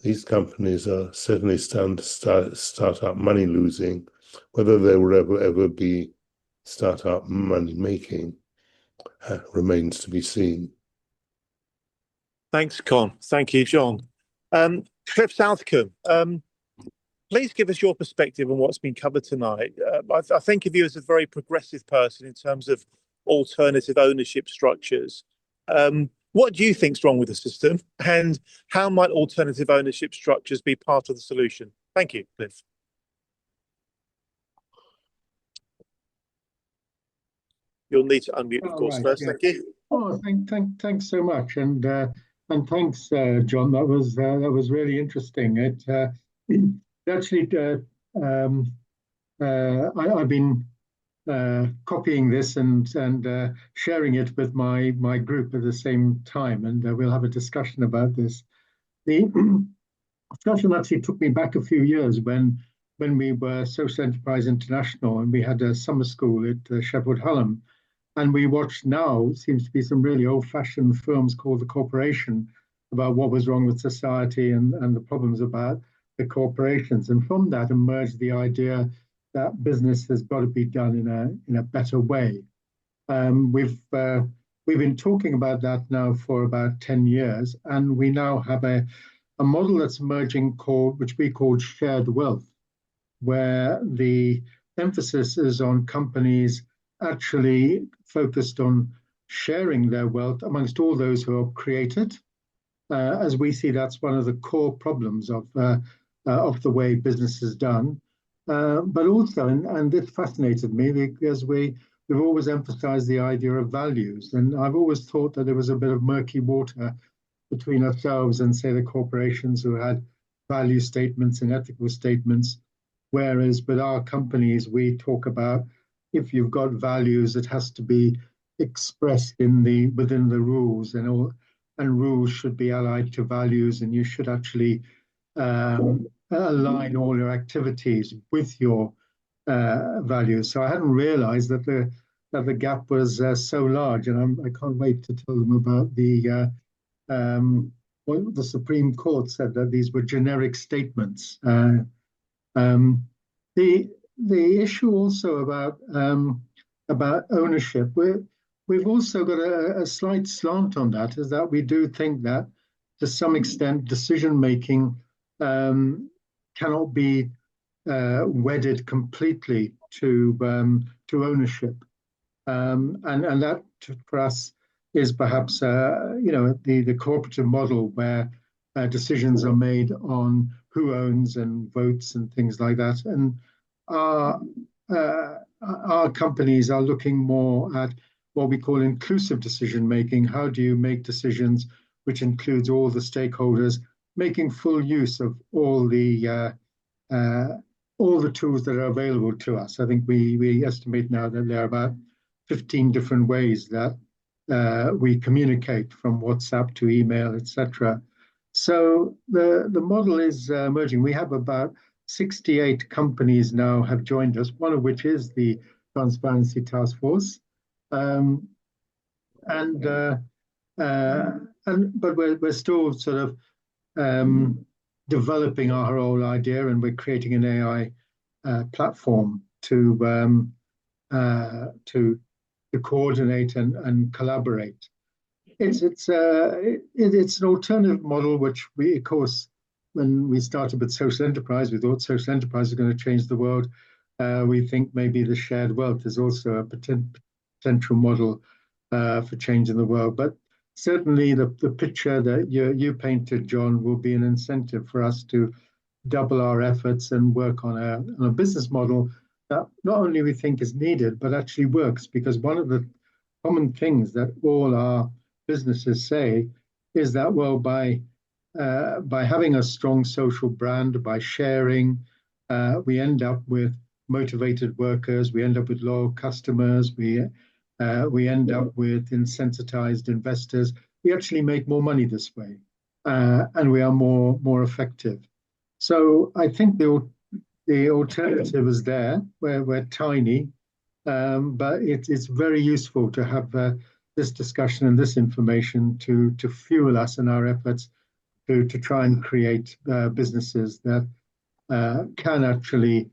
these companies are certainly starting to start up money losing. Whether they will ever be startup money making remains to be seen. Thanks, Con. Thank you, John. Cliff Southcombe, please give us your perspective on what's been covered tonight. I think of you as a very progressive person in terms of alternative ownership structures. What do you think's wrong with the system, and how might alternative ownership structures be part of the solution? Thank you, Cliff. You'll need to unmute, of course, first. Yeah. Thank you. Oh, thanks so much, and thanks, John. That was really interesting. It actually, I've been copying this and sharing it with my group at the same time, and we'll have a discussion about this. The discussion actually took me back a few years when we were Social Enterprise International, and we had a summer school at Sheffield Hallam. And we watched now, seems to be some really old-fashioned films called The Corporation about what was wrong with society and the problems about the corporations. And from that emerged the idea that business has got to be done in a better way. We've been talking about that now for about 10 years, and we now have a model that's emerging which we call shared wealth, where the emphasis is on companies actually focused on sharing their wealth amongst all those who are created. As we see, that's one of the core problems of the way business is done. But also, and this fascinated me because we've always emphasized the idea of values. And I've always thought that there was a bit of murky water between ourselves and, say, the corporations who had value statements and ethical statements. Whereas with our companies, we talk about if you've got values, it has to be expressed within the rules, and rules should be allied to values, and you should actually align all your activities with your values. So I hadn't realized that the gap was so large, and I can't wait to tell them about what the Supreme Court said, that these were generic statements. The issue also about ownership, we've also got a slight slant on that, is that we do think that to some extent decision making cannot be wedded completely to ownership, and that for us is perhaps the cooperative model where decisions are made on who owns and votes and things like that. And our companies are looking more at what we call inclusive decision making. How do you make decisions which includes all the stakeholders, making full use of all the tools that are available to us? I think we estimate now that there are about 15 different ways that we communicate, from WhatsApp to email, etc. So the model is emerging. We have about 68 companies now have joined us, one of which is the Transparency Task Force. But we're still sort of developing our whole idea, and we're creating an AI platform to coordinate and collaborate. It's an alternative model, which we, of course, when we started with social enterprise, we thought social enterprise is going to change the world. We think maybe the shared wealth is also a potential model for changing the world. But certainly the picture that you painted, John, will be an incentive for us to double our efforts and work on a business model that not only we think is needed, but actually works. Because one of the common things that all our businesses say is that, well, by having a strong social brand, by sharing, we end up with motivated workers, we end up with loyal customers, we end up with insensitized investors. We actually make more money this way, and we are more effective. So I think the alternative is there. We're tiny, but it's very useful to have this discussion and this information to fuel us in our efforts to try and create businesses that can actually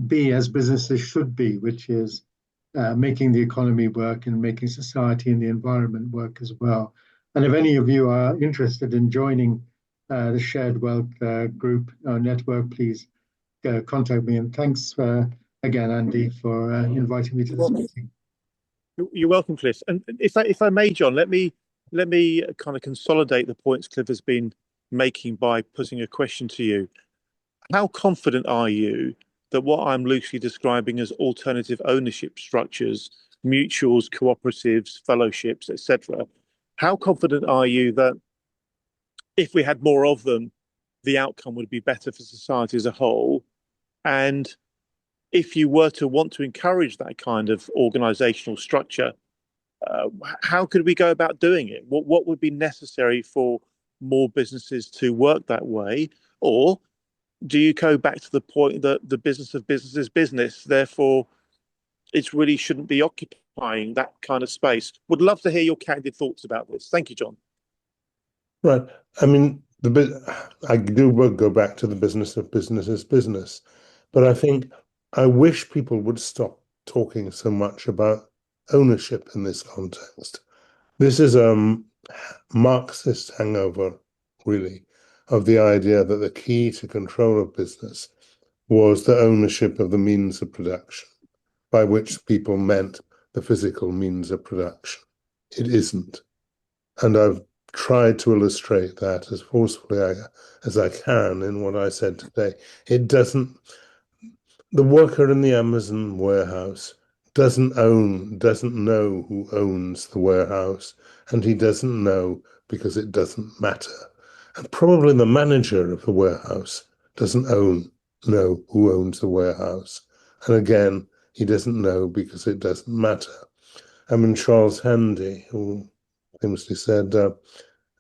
be as businesses should be, which is making the economy work and making society and the environment work as well. And if any of you are interested in joining the Shared Wealth group network, please contact me. And thanks again, Andy, for inviting me to this meeting. You're welcome, Cliff. And if I may, John, let me kind of consolidate the points Cliff has been making by putting a question to you. How confident are you that what I'm loosely describing as alternative ownership structures, mutuals, cooperatives, fellowships, etc., how confident are you that if we had more of them, the outcome would be better for society as a whole? And if you were to want to encourage that kind of organizational structure, how could we go about doing it? What would be necessary for more businesses to work that way? Or do you go back to the point that the business of business is business, therefore it really shouldn't be occupying that kind of space? Would love to hear your candid thoughts about this. Thank you, John. Right. I mean, I do go back to the business of business is business, but I think I wish people would stop talking so much about ownership in this context. This is a Marxist hangover, really, of the idea that the key to control of business was the ownership of the means of production, by which people meant the physical means of production. It isn't. And I've tried to illustrate that as forcefully as I can in what I said today. It doesn't, the worker in the Amazon warehouse doesn't know who owns the warehouse, and he doesn't know because it doesn't matter. And probably the manager of the warehouse doesn't know who owns the warehouse. And again, he doesn't know because it doesn't matter. I mean, Charles Handy, who famously said that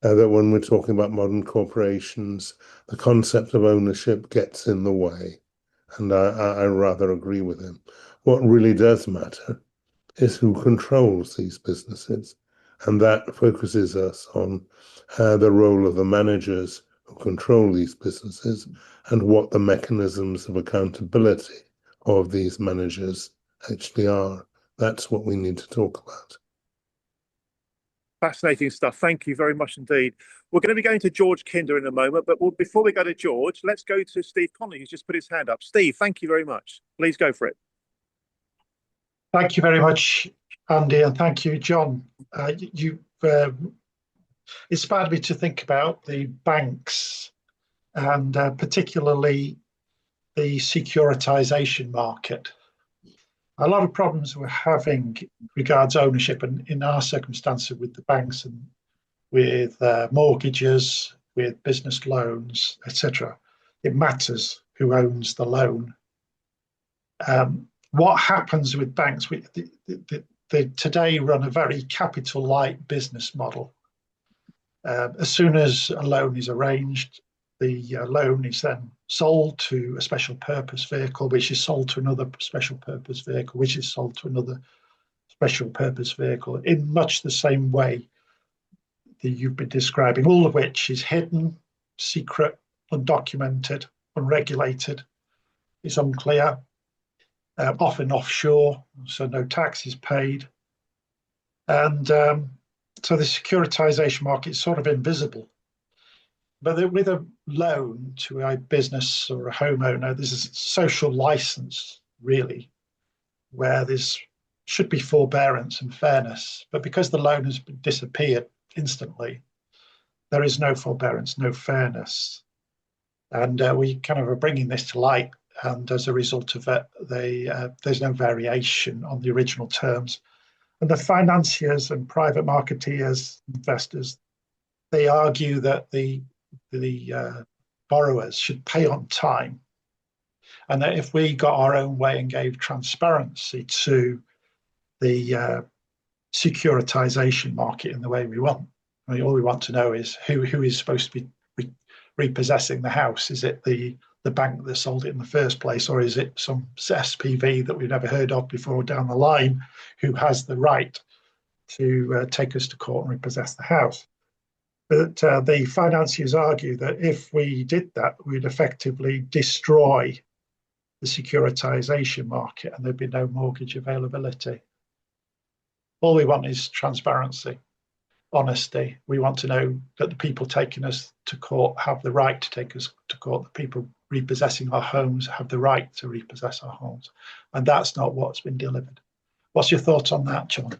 when we're talking about modern corporations, the concept of ownership gets in the way. And I rather agree with him. What really does matter is who controls these businesses. And that focuses us on the role of the managers who control these businesses and what the mechanisms of accountability of these managers actually are. That's what we need to talk about. Fascinating stuff. Thank you very much indeed. We're going to be going to George Kinder in a moment, but before we go to George, let's go to Steve Connolly, who's just put his hand up. Steve, thank you very much. Please go for it. Thank you very much, Andy, and thank you, John. Inspired me to think about the banks and particularly the securitization market. A lot of problems we're having regards ownership, and in our circumstances with the banks and with mortgages, with business loans, etc. It matters who owns the loan. What happens with banks? They today run a very capital-light business model. As soon as a loan is arranged, the loan is then sold to a special purpose vehicle, which is sold to another special purpose vehicle, which is sold to another special purpose vehicle in much the same way that you've been describing, all of which is hidden, secret, undocumented, unregulated, is unclear, often offshore, so no tax is paid. And so the securitization market is sort of invisible. But with a loan to a business or a homeowner, there's a social license, really, where there's should be forbearance and fairness. But because the loan has disappeared instantly, there is no forbearance, no fairness. And we kind of are bringing this to light. And as a result of it, there's no variation on the original terms. And the financiers and private marketeers, investors, they argue that the borrowers should pay on time, and that if we got our own way and gave transparency to the securitization market in the way we want, I mean, all we want to know is who is supposed to be repossessing the house? Is it the bank that sold it in the first place, or is it some SPV that we've never heard of before down the line who has the right to take us to court and repossess the house? But the financiers argue that if we did that, we'd effectively destroy the securitization market and there'd be no mortgage availability. All we want is transparency, honesty. We want to know that the people taking us to court have the right to take us to court. The people repossessing our homes have the right to repossess our homes. And that's not what's been delivered. What's your thoughts on that, John?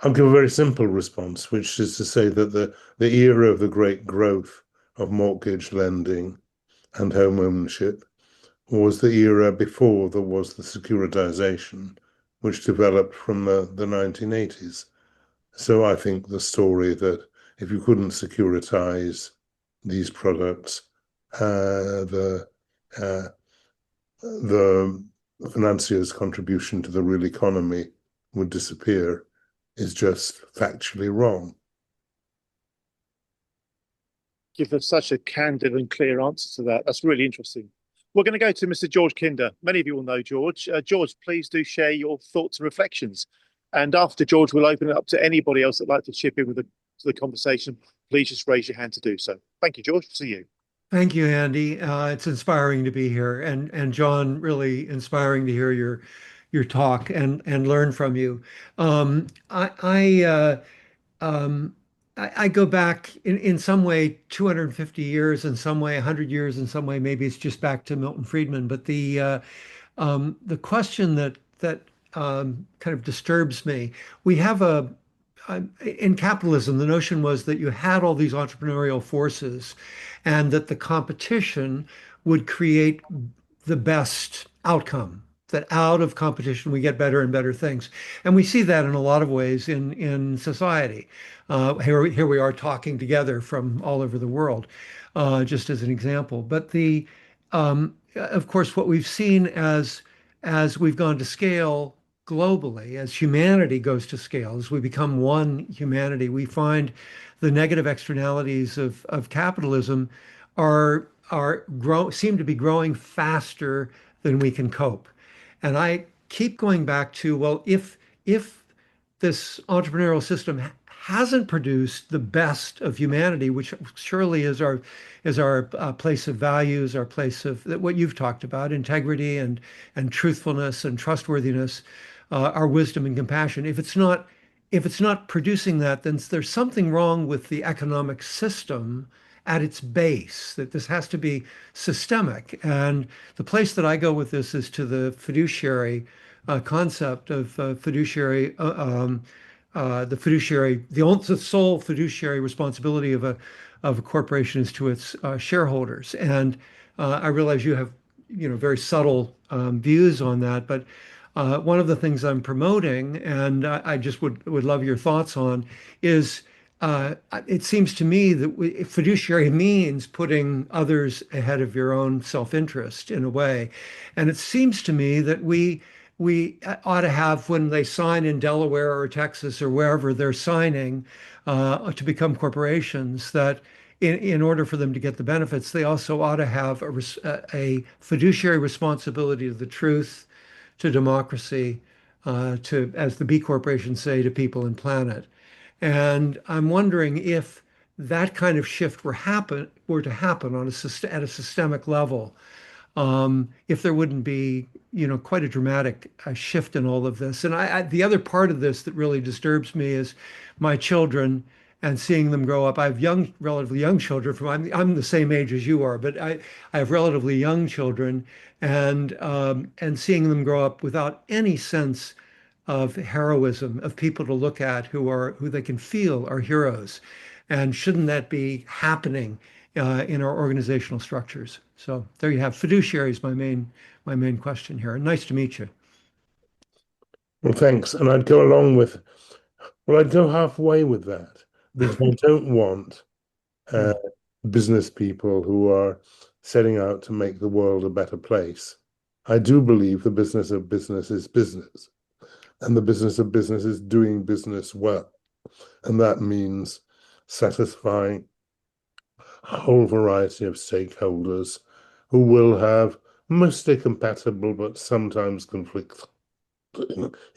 I'll give a very simple response, which is to say that the era of the great growth of mortgage lending and home ownership was the era before there was the securitization, which developed from the 1980s. So I think the story that if you couldn't securitize these products, the financier's contribution to the real economy would disappear is just factually wrong. Give us such a candid and clear answer to that. That's really interesting. We're going to go to Mr. George Kinder. Many of you will know George. George, please do share your thoughts and reflections. And after George, we'll open it up to anybody else that'd like to chip in with the conversation. Please just raise your hand to do so. Thank you, George. See you. Thank you, Andy. It's inspiring to be here, and John, really inspiring to hear your talk and learn from you. I go back in some way 250 years, in some way 100 years, in some way maybe it's just back to Milton Friedman. But the question that kind of disturbs me, we have in capitalism, the notion was that you had all these entrepreneurial forces and that the competition would create the best outcome, that out of competition we get better and better things. And we see that in a lot of ways in society. Here we are talking together from all over the world, just as an example. But of course, what we've seen as we've gone to scale globally, as humanity goes to scale, as we become one humanity, we find the negative externalities of capitalism seem to be growing faster than we can cope. And I keep going back to, well, if this entrepreneurial system hasn't produced the best of humanity, which surely is our place of values, our place of what you've talked about, integrity and truthfulness and trustworthiness, our wisdom and compassion. If it's not producing that, then there's something wrong with the economic system at its base, that this has to be systemic. And the place that I go with this is to the fiduciary concept of fiduciary, the sole fiduciary responsibility of a corporation is to its shareholders. And I realize you have very subtle views on that, but one of the things I'm promoting, and I just would love your thoughts on, is it seems to me that fiduciary means putting others ahead of your own self-interest in a way. And it seems to me that we ought to have, when they sign in Delaware or Texas or wherever they're signing to become corporations, that in order for them to get the benefits, they also ought to have a fiduciary responsibility to the truth, to democracy, to, as the B corporations say, to people and planet. And I'm wondering if that kind of shift were to happen at a systemic level, if there wouldn't be, quite a dramatic shift in all of this. And the other part of this that really disturbs me is my children and seeing them grow up. I have relatively young children. I'm the same age as you are, but I have relatively young children, and seeing them grow up without any sense of heroism, of people to look at who they can feel are heroes. And shouldn't that be happening in our organizational structures? So there you have. Fiduciary is my main question here. Nice to meet you. Well, thanks. And I'd go halfway with that, because I don't want business people who are setting out to make the world a better place. I do believe the business of business is business. And the business of business is doing business well. And that means satisfying whole variety of stakeholders who will have mostly compatible but sometimes conflicting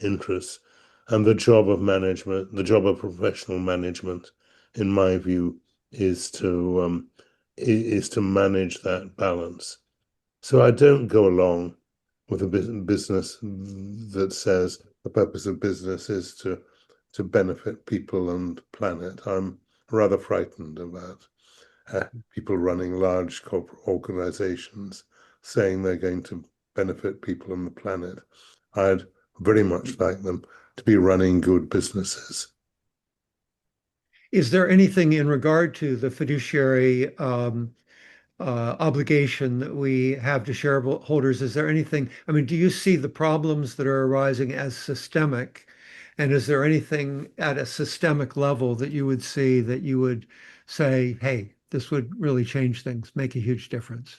interests. And the job of management, the job of professional management, in my view, is to manage that balance. So I don't go along with a business that says the purpose of business is to benefit people and planet. I'm rather frightened about people running large corporate organizations saying they're going to benefit people and the planet. I'd very much like them to be running good businesses. Is there anything in regard to the fiduciary obligation that we have to shareholders? Is there anything, I mean, do you see the problems that are arising as systemic? And is there anything at a systemic level that you would see that you would say, hey, this would really change things, make a huge difference?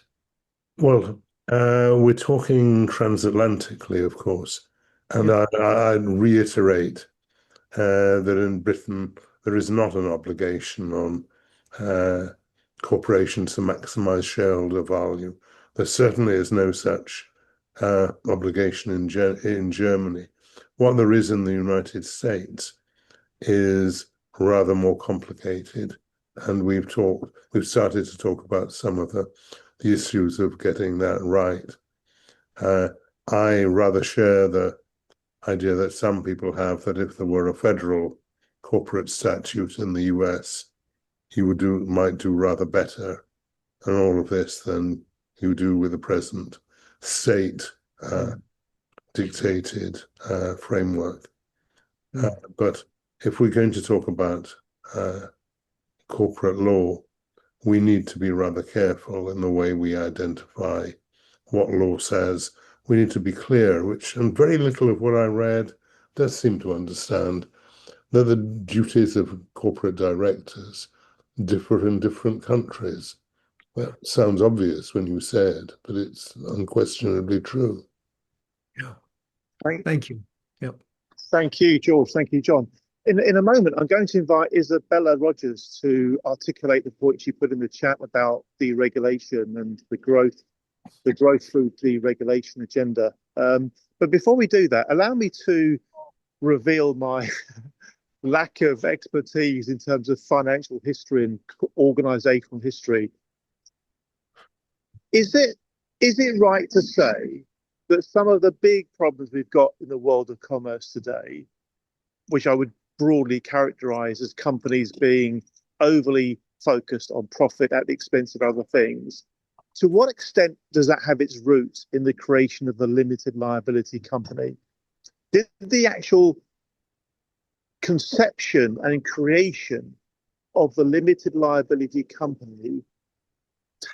Well, we're talking transatlantically, of course. And I'd reiterate that in Britain, there is not an obligation on corporations to maximize shareholder value. There certainly is no such obligation in Germany. What there is in the United States is rather more complicated, and we've started to talk about some of the issues of getting that right. I rather share the idea that some people have that if there were a federal corporate statute in the US, he might do rather better on all of this than you do with the present state dictated framework. But if we're going to talk about corporate law, we need to be rather careful in the way we identify what law says. We need to be clear, and very little of what I read does seem to understand, that the duties of corporate directors differ in different countries. That sounds obvious when you say it, but it's unquestionably true. Yeah. Thank you. Yep. Thank you, George. Thank you, John. In a moment, I'm going to invite Isabella Rogers to articulate the point she put in the chat about deregulation and the growth through deregulation agenda. But before we do that, allow me to reveal my lack of expertise in terms of financial history and organizational history. Is it right to say that some of the big problems we've got in the world of commerce today, which I would broadly characterize as companies being overly focused on profit at the expense of other things, to what extent does that have its roots in the creation of the limited liability company? Did the actual conception and creation of the limited liability company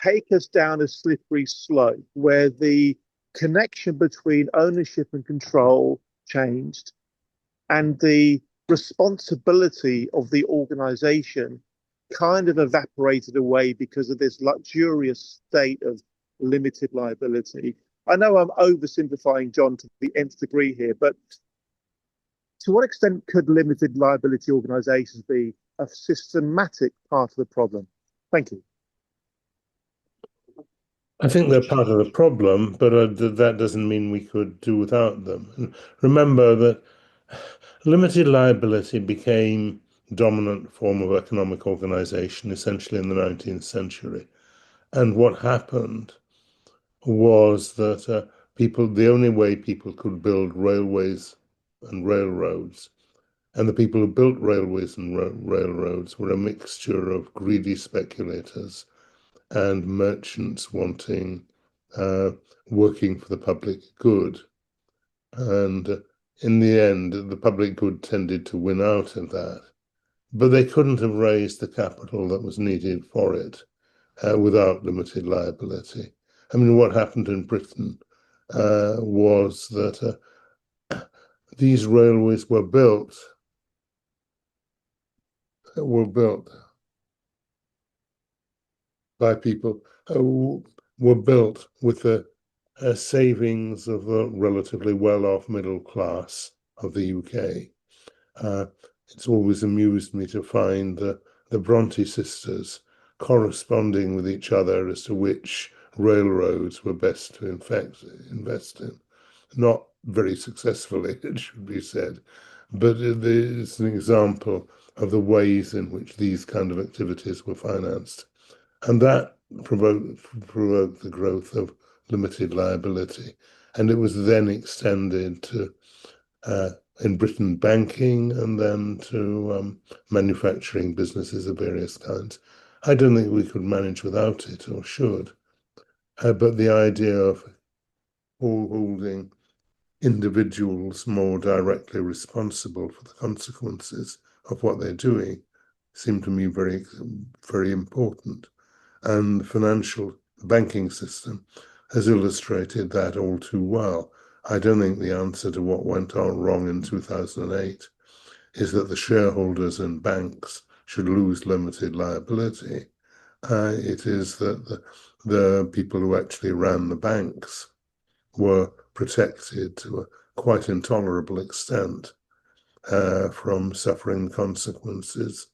take us down a slippery slope where the connection between ownership and control changed and the responsibility of the organization kind of evaporated away because of this luxurious state of limited liability? I know I'm oversimplifying, John, to the nth degree here, but to what extent could limited liability organizations be a systematic part of the problem? Thank you. I think they're part of the problem, but that doesn't mean we could do without them. And remember that limited liability became dominant form of economic organization essentially in the 19th century. And what happened was that the only way people could build railways and railroads, and the people who built railways and railroads were a mixture of greedy speculators and merchants wanting working for the public good. And in the end, the public good tended to win out of that. But they couldn't have raised the capital that was needed for it without limited liability. I mean, what happened in Britain was that these railways were built by people who were built with the savings of the relatively well-off middle class of the UK. It's always amused me to find the Bronte sisters corresponding with each other as to which railroads were best to invest in. Not very successfully, it should be said, but it's an example of the ways in which these kind of activities were financed. And that provoked the growth of limited liability. And it was then extended to, in Britain, banking, and then to manufacturing businesses of various kinds. I don't think we could manage without it, or should. But the idea of holding individuals more directly responsible for the consequences of what they're doing seemed to me very, very important. And the financial banking system has illustrated that all too well. I don't think the answer to what went on wrong in 2008 is that the shareholders in banks should lose limited liability. It is that the people who actually ran the banks were protected to a quite intolerable extent from suffering consequences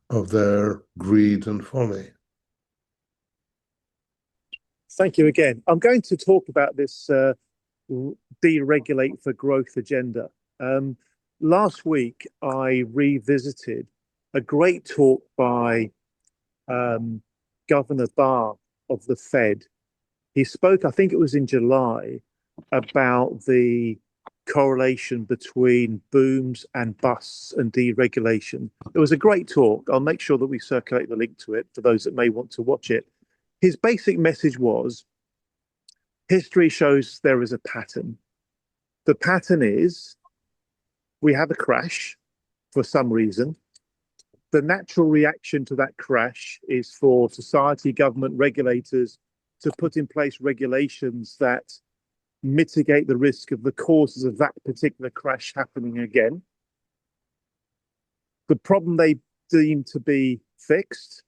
of their greed and folly. Thank you again. I'm going to talk about this deregulate for growth agenda. Last week, I revisited a great talk by Governor Barr of the Fed. He spoke, I think it was in July, about the correlation between booms and busts and deregulation. It was a great talk. I'll make sure that we circulate the link to it for those that may want to watch it. His basic message was, history shows there is a pattern. The pattern is we have a crash for some reason. The natural reaction to that crash is for society, government, regulators to put in place regulations that mitigate the risk of the causes of that particular crash happening again. The problem they deem to be fixed.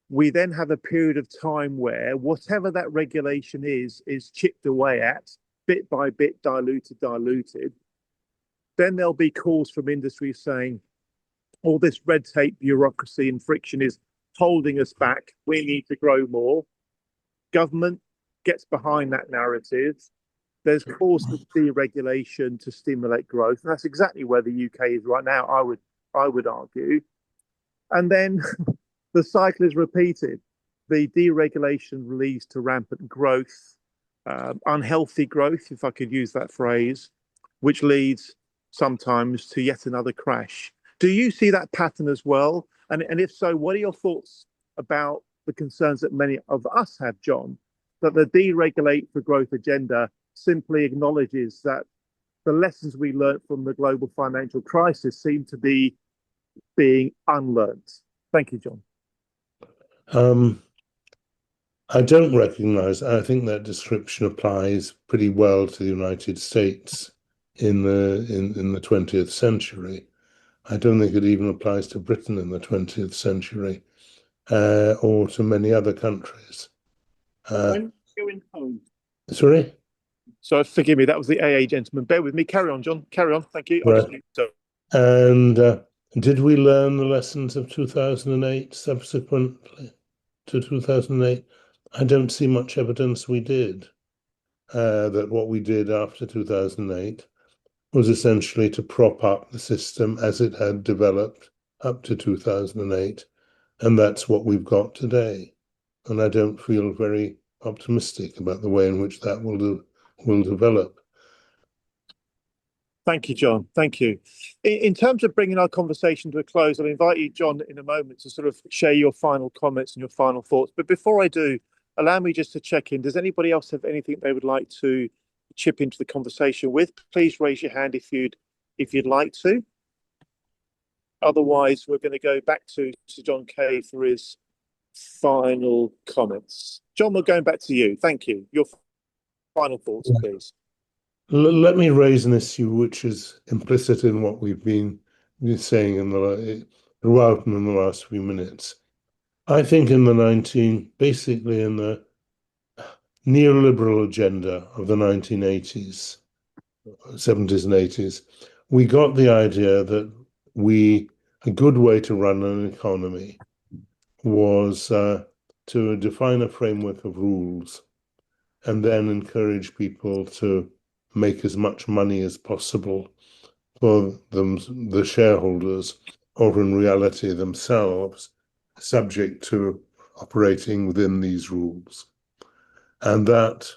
We then have a period of time where whatever that regulation is chipped away at, bit by bit, diluted. Then there'll be calls from industry saying, all this red tape, bureaucracy and friction is holding us back. We need to grow more. Government gets behind that narrative. There's calls for deregulation to stimulate growth. And that's exactly where the UK is right now, I would argue. And then the cycle is repeated. The deregulation leads to rampant growth, unhealthy growth, if I could use that phrase, which leads sometimes to yet another crash. Do you see that pattern as well? And if so, what are your thoughts about the concerns that many of us have, John, that the deregulate for growth agenda simply acknowledges that the lessons we learned from the global financial crisis seem to be being unlearned? Thank you, John. I don't recognize, I think that description applies pretty well to the United States in the 20th century. I don't think it even applies to Britain in the 20th century or to many other countries. When going home? Sorry? So forgive me, that was the AA gentleman. Bear with me. Carry on, John. Carry on. Thank you. Right. And did we learn the lessons of 2008 subsequently to 2008? I don't see much evidence we did. That what we did after 2008 was essentially to prop up the system as it had developed up to 2008. And that's what we've got today. And I don't feel very optimistic about the way in which that will develop. Thank you, John. Thank you. In terms of bringing our conversation to a close, I'll invite you, John, in a moment to sort of share your final comments and your final thoughts. But before I do, allow me just to check in. Does anybody else have anything they would like to chip into the conversation with? Please raise your hand if you'd like to. Otherwise, we're going to go back to John Kay for his final comments. John, we're going back to you. Thank you. Your final thoughts, please. Let me raise an issue which is implicit in what we've been saying throughout in the last few minutes. I think basically in the neoliberal agenda of the 1980s, 70s and 80s, we got the idea that a good way to run an economy was to define a framework of rules and then encourage people to make as much money as possible for them, the shareholders, or in reality themselves, subject to operating within these rules. And that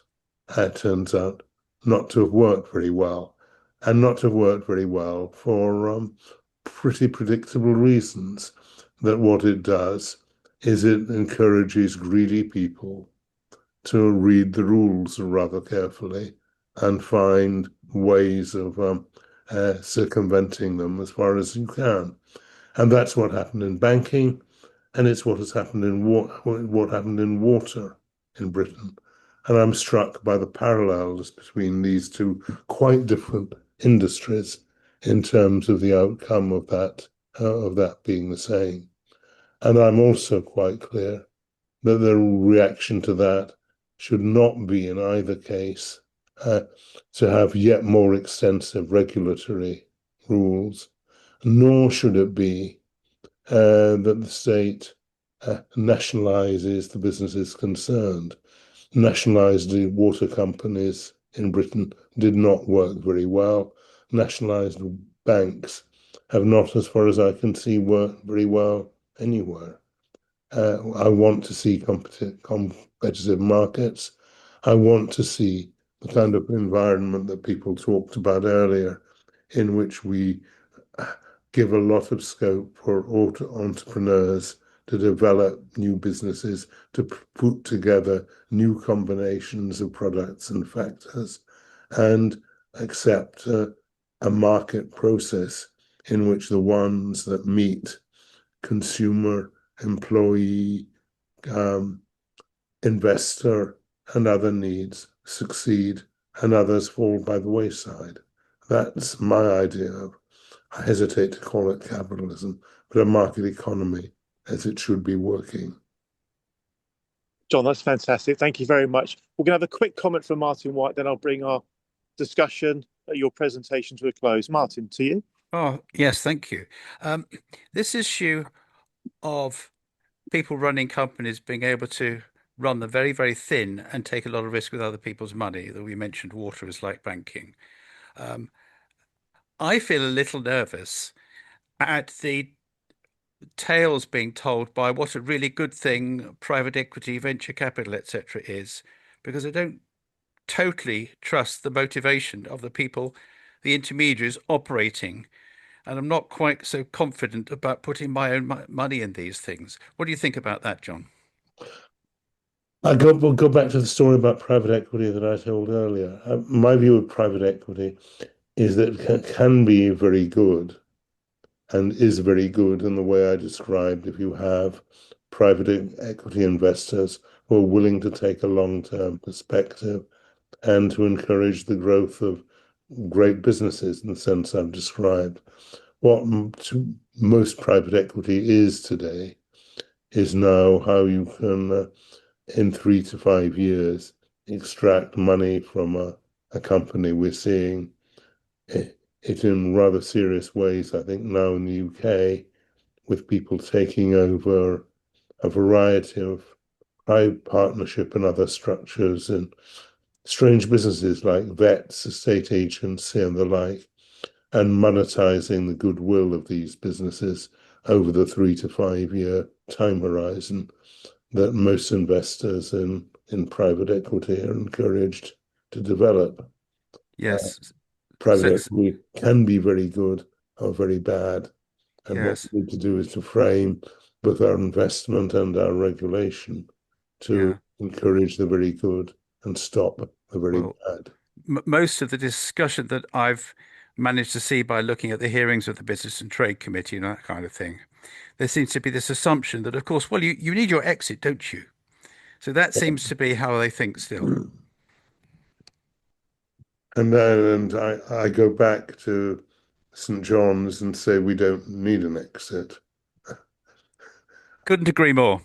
turns out not to have worked very well, and not to have worked very well for pretty predictable reasons. That what it does is it encourages greedy people to read the rules rather carefully and find ways of circumventing them as far as you can. And that's what happened in banking, and it's what has happened in what happened in water in Britain. And I'm struck by the parallels between these two quite different industries in terms of the outcome of that being the same. And I'm also quite clear that the reaction to that should not be in either case to have yet more extensive regulatory rules, nor should it be that the state nationalizes the businesses concerned. Nationalized water companies in Britain did not work very well. Nationalized banks have not, as far as I can see, worked very well anywhere. I want to see competitive markets. I want to see the kind of environment that people talked about earlier, in which we give a lot of scope for entrepreneurs to develop new businesses, to put together new combinations of products and factors, and accept a market process in which the ones that meet consumer, employee, investor, and other needs succeed, and others fall by the wayside. That's my idea of, I hesitate to call it capitalism, but a market economy as it should be working. John, that's fantastic. Thank you very much. We're going to have a quick comment from Martin White, then I'll bring our discussion, your presentation to a close. Martin, to you. Oh, yes, thank you. This issue of people running companies being able to run them very, very thin and take a lot of risk with other people's money, that we mentioned water is like banking. I feel a little nervous at the tales being told by what a really good thing private equity, venture capital, etc. is, because I don't totally trust the motivation of the people, the intermediaries operating. And I'm not quite so confident about putting my own money in these things. What do you think about that, John? We'll go back to the story about private equity that I told earlier. My view of private equity is that it can be very good and is very good in the way I described if you have private equity investors who are willing to take a long-term perspective and to encourage the growth of great businesses in the sense I've described. What most private equity is today is now how you can, in 3 to 5 years, extract money from a company. We're seeing it in rather serious ways, I think, now in the UK, with people taking over a variety of private partnership and other structures and strange businesses like vets, estate agency, and the like, and monetizing the goodwill of these businesses over the 3 to 5 year time horizon that most investors in private equity are encouraged to develop. Yes. Private equity can be very good or very bad. And yes. what we need to do is to frame both our investment and our regulation to encourage the very good and stop the very bad. Most of the discussion that I've managed to see by looking at the hearings of the Business and Trade Committee and that kind of thing, there seems to be this assumption that, of course, well, you need your exit, don't you? So that seems to be how they think still. And I go back to St. John's and say we don't need an exit. Couldn't agree more.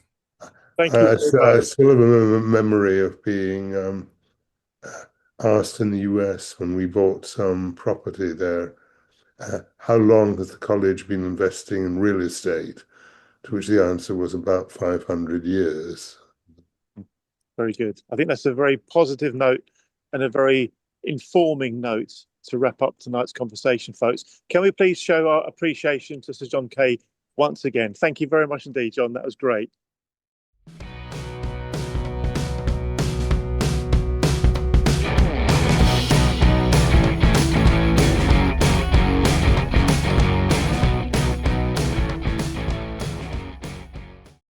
Thank you. I still have a memory of being asked in the US when we bought some property there, how long has the college been investing in real estate to which the answer was about 500 years. Very good. I think that's a very positive note and a very informing note to wrap up tonight's conversation, folks. Can we please show our appreciation to Sir John Kay once again? Thank you very much indeed, John. That was great.